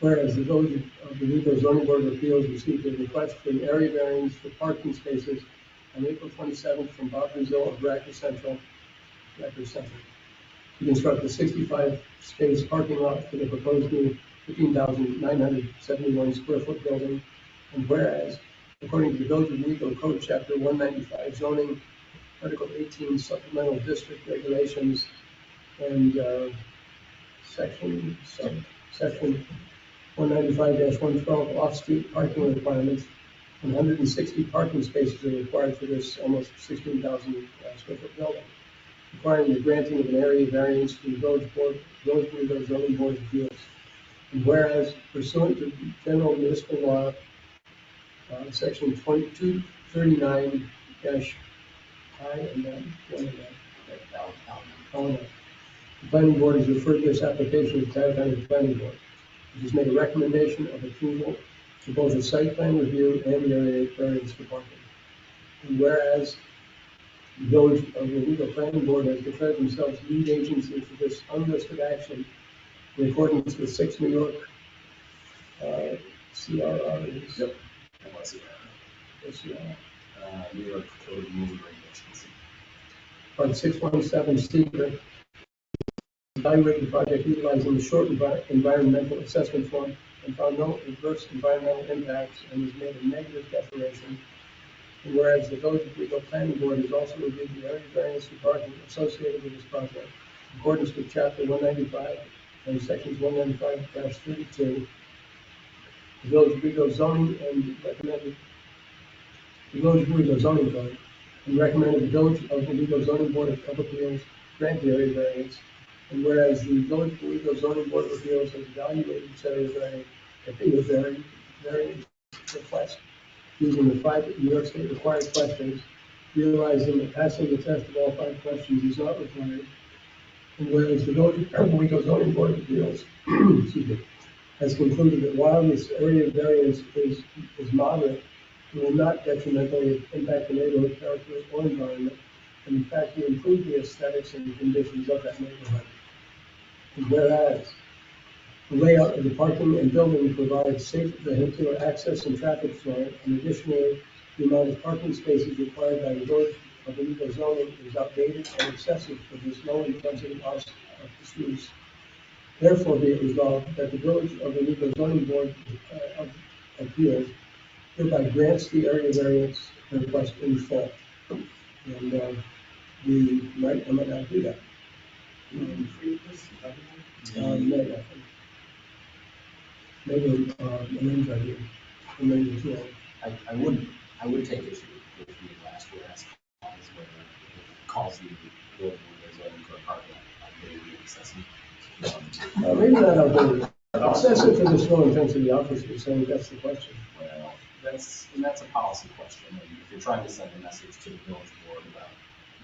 Whereas the village of Owego zoning board of appeals received a request for an area variance for parking spaces on April 27th from Bob Brazil of Racker Central to construct a 65 space parking lot for the proposed new 15,971 square foot building. And whereas, according to the Village of Owego Code Chapter 195 zoning, Article 18 supplemental district regulations, and section 195-112 off-street parking requirements, 160 parking spaces are required for this almost 16,000 square foot building, requiring the granting of an area variance to the Village of Owego zoning board of appeals. And whereas pursuant to general municipal law, section 2239-I and then one of that, the planning board has referred this application to the Title County Planning Board, which has made a recommendation of approval for both the site plan review and the area variance for parking. And whereas the Village of Owego Planning Board has declared themselves lead agency for this unlisted action in accordance with 6 New York CRRs. Yep. New York Code Rules and Regulations. Part 617 secret. Evaluated the project utilizing the short environmental assessment form and found no adverse environmental impacts and has made a negative declaration. And whereas the Village of Owego Planning Board has also reviewed the area variance for parking associated with this project in accordance with Chapter 195 and Sections 195-32, the Village of Owego zoning and recommended the Village of Owego zoning code and recommended the Village of Owego zoning board of appeals grant the area variance. And whereas the Village of Owego zoning board of appeals has evaluated this area variance request using the 5 New York State required questions, realizing that passing the test of all 5 questions is not required. And whereas the Village of Owego zoning board of appeals, excuse me, has concluded that while this area variance is moderate, it will not detrimentally impact the neighborhood character or environment, and in fact will improve the aesthetics and conditions of that neighborhood. And whereas the layout of the parking and building provides safe vehicular access and traffic flow, and additionally, the amount of parking spaces required by the Village of Owego zoning is outdated and excessive for this low-intensity of this use. Therefore, be it resolved that the Village of Owego zoning board of appeals hereby grants the area variance request in full. And we might or might not do that. Maybe, I think. Maybe Elaine's idea, or maybe it's wrong. I would take issue with the last whereas clause where it calls the building windows open for a park lot outdated excessive. Maybe not outdated. Excessive for this low intensity office, you're saying that's the question. Well, that's a policy question, and if you're trying to send a message to the village board about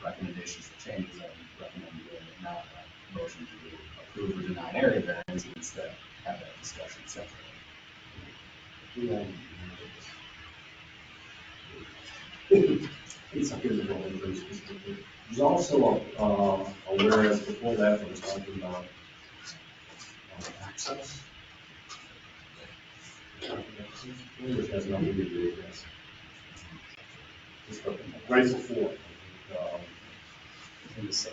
recommendations for changes, I would recommend doing it not a motion to approve or deny an area variance, and instead have that discussion separately. It's up here in the building very specifically. There's also a whereas before that, we're talking about access. Which has nothing to do with this. Just right before. In the same.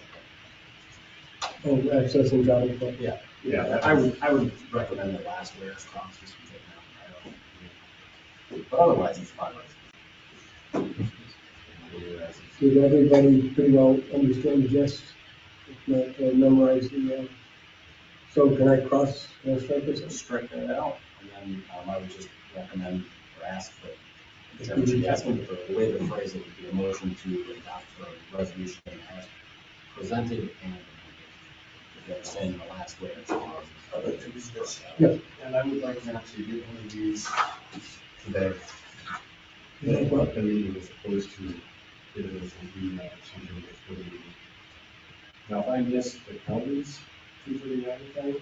Oh, access and driving flow. Yeah. Yeah. I would recommend the last whereas clause just be taken out. But otherwise, it's fine. Did everybody pretty well understand the gist? If not, memorize the, so can I strike this? Strike that out, and then I would just recommend or ask for, whichever should be asking for the way to phrase it would be a motion to adopt a resolution as presented and if you understand the last way. Yeah. And I would like to actually get one of these today. Yeah, well, At the meeting as opposed to get it as an email or something before the meeting. Now, if I miss the county's 239 thing,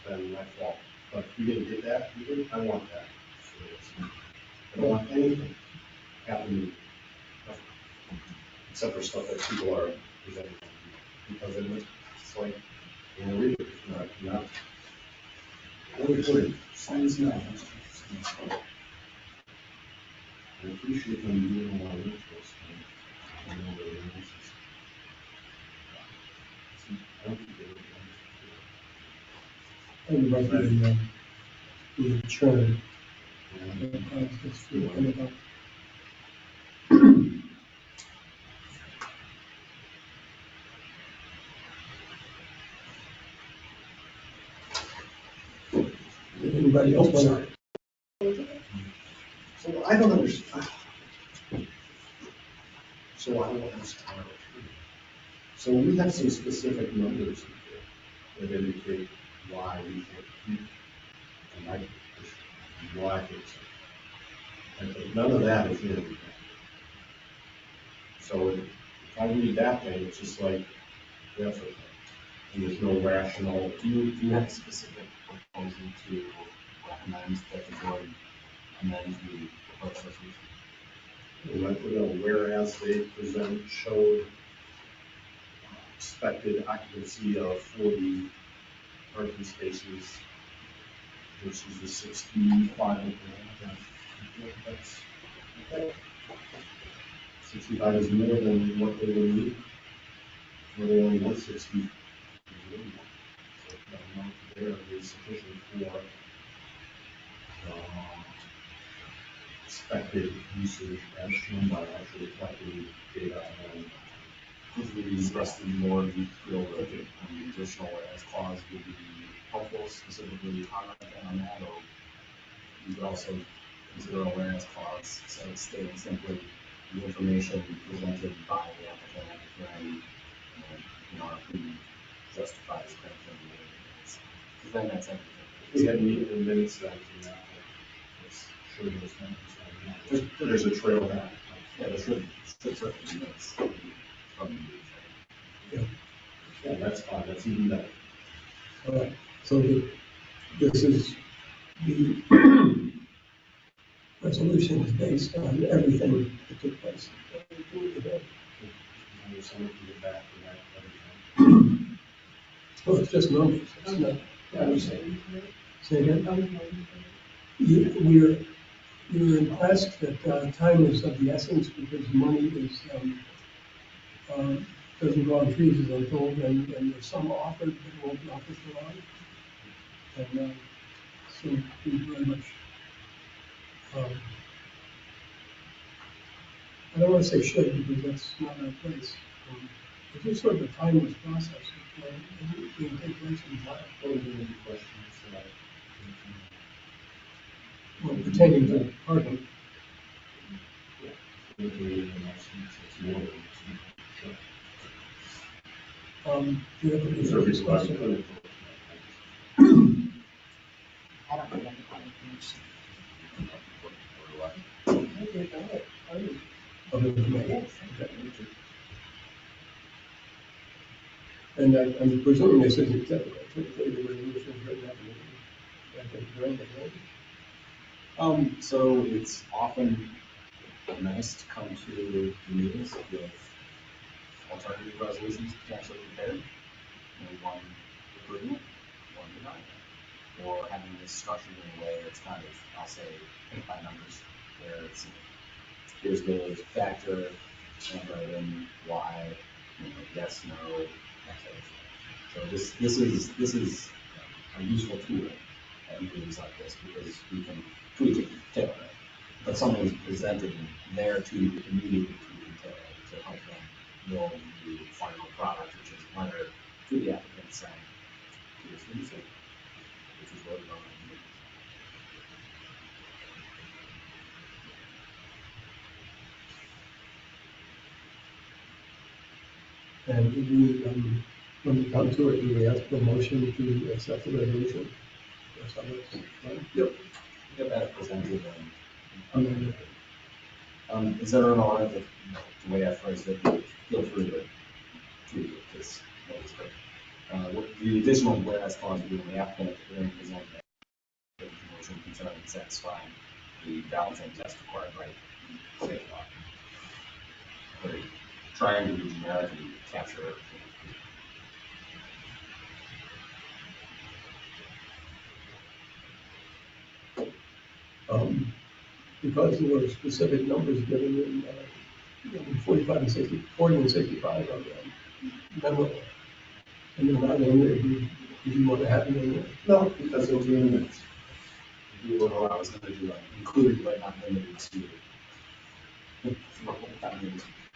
then my fault. But if we didn't get that, I want that. I don't want anything happening, except for stuff that people are presenting. Because it's like, you know, read it, not. Signs now. I appreciate them doing a lot of work for us. I know that it is. I don't think they and like the churn. would. It's kind of a- Anybody else want to? So I don't understand. So I don't understand. So we have some specific numbers in here that indicate why we can't keep and why it's. And none of that is in here. So if I read that way, it's just like, that's okay. And there's no rational. Do you have a specific proposal to recommend that the board amend the proposed resolution? And I put a whereas they present showed expected occupancy of 40 parking spaces versus the 65. That's okay. 65 is more than what they would need. Where they only want 60. So that amount there is sufficient for expected usage as shown by actually collecting data and If we discuss the more, you feel that the additional whereas clause would be helpful, specifically comment on that, or you could also consider a whereas clause, so it's stating simply, the information presented by the applicant at the hearing, in our opinion, justifies granting the variance. Because then that's everything. We had meeting minutes that came out, it's sure there's kind of, there's a trail back. Yeah, there should certainly be minutes from the meeting. Yeah, that's fine, that's even better. All right, so this is, the resolution is based on everything that took place. And if someone can get back to that, everything. Well, it's just numbers, it's not, I would say. Say again? We're impressed that time is of the essence because money is, doesn't grow on trees, as I'm told, and there's some offered that won't be offered for long. And so we very much, I don't want to say should because that's not our place. It's just sort of a timeless process. It will take place in time. What would be any questions about? Well, pertaining to parking. Do you have any further discussion? I don't have any information. Other than that? Yes. Okay. And I'm presuming this isn't typically the resolution is written up in the right? So it's often nice to come to the meetings with alternative resolutions potentially prepared. One approving it, one denying it. Or having a discussion in a way that's kind of, I'll say, hit by numbers, where it's, here's the factor, and write in why, yes, no, that type of thing. So this is a useful tool at meetings like this because we can tweak it, tailor it. But someone's presented there to immediately tweak and tailor it to help them know the final product, which is a letter to the applicant saying, here's the decision, which is voted on in the meeting. And do we, when we come to it, do we ask for a motion to accept the resolution? Or something? Yep. Get that presented and, Um, is there an order that, the way I phrased it, feel free to tweak it, because that was great. The additional whereas clause being the applicant at the hearing presented the motion concerning satisfying the balancing test required by state law. Very trying to be generic and capture everything. Because there were specific numbers given in 45 and 60, 40 and 65 of memo, and they're not in there. Do you want to have them in there? No, because it'll be in the minutes. You will allow us to do included but not limited to.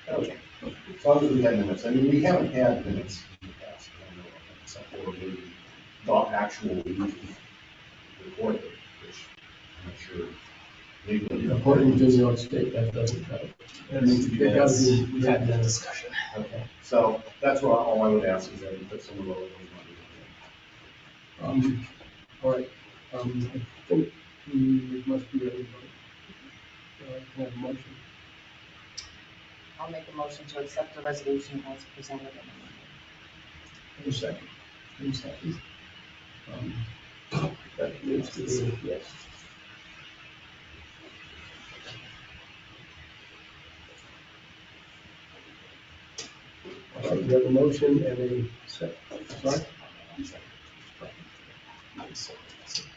Okay. As long as we have minutes, I mean, we haven't had minutes in the past, I don't know, except for maybe the actual meeting recorded, which I'm not sure. Legally. According to New York State, that doesn't count. There needs to be They gotta minutes. be- We've had that discussion. Okay, so that's what all I would ask is that you put some of those money in. All right, I think we must be ready to vote. Can I have a motion? I'll make a motion to accept the resolution as presented in Any second? Any second? That needs to be, yes. All right, we have a motion and a second. Sorry?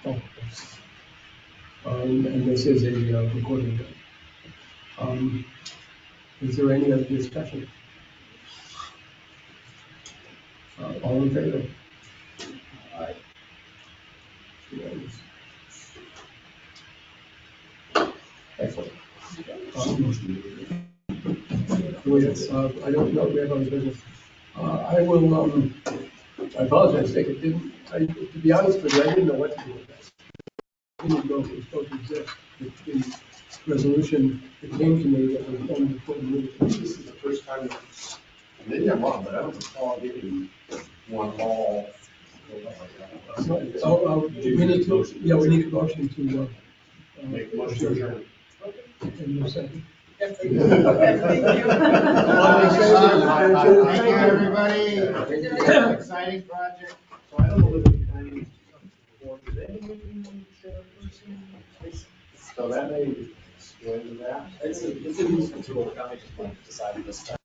Oh. And this is a recording. Is there any other discussion? All in favor? Aye. Unanimous. Excellent. I don't know, we have other business. I will, I apologize, Dick, to be honest with you, I didn't know what to do with that. didn't know if it was supposed to exist. The resolution that came to me that was done before the meeting. This is the first time, maybe I'm wrong, but I don't recall getting one all. We need to, yeah, we need a motion to, Make a motion to adjourn. and you second. Thank you, everybody. Exciting project. So I don't know if the planning board did any meeting chairperson. So that may explain that. It's a musical tool, the county just wanted to decide this time.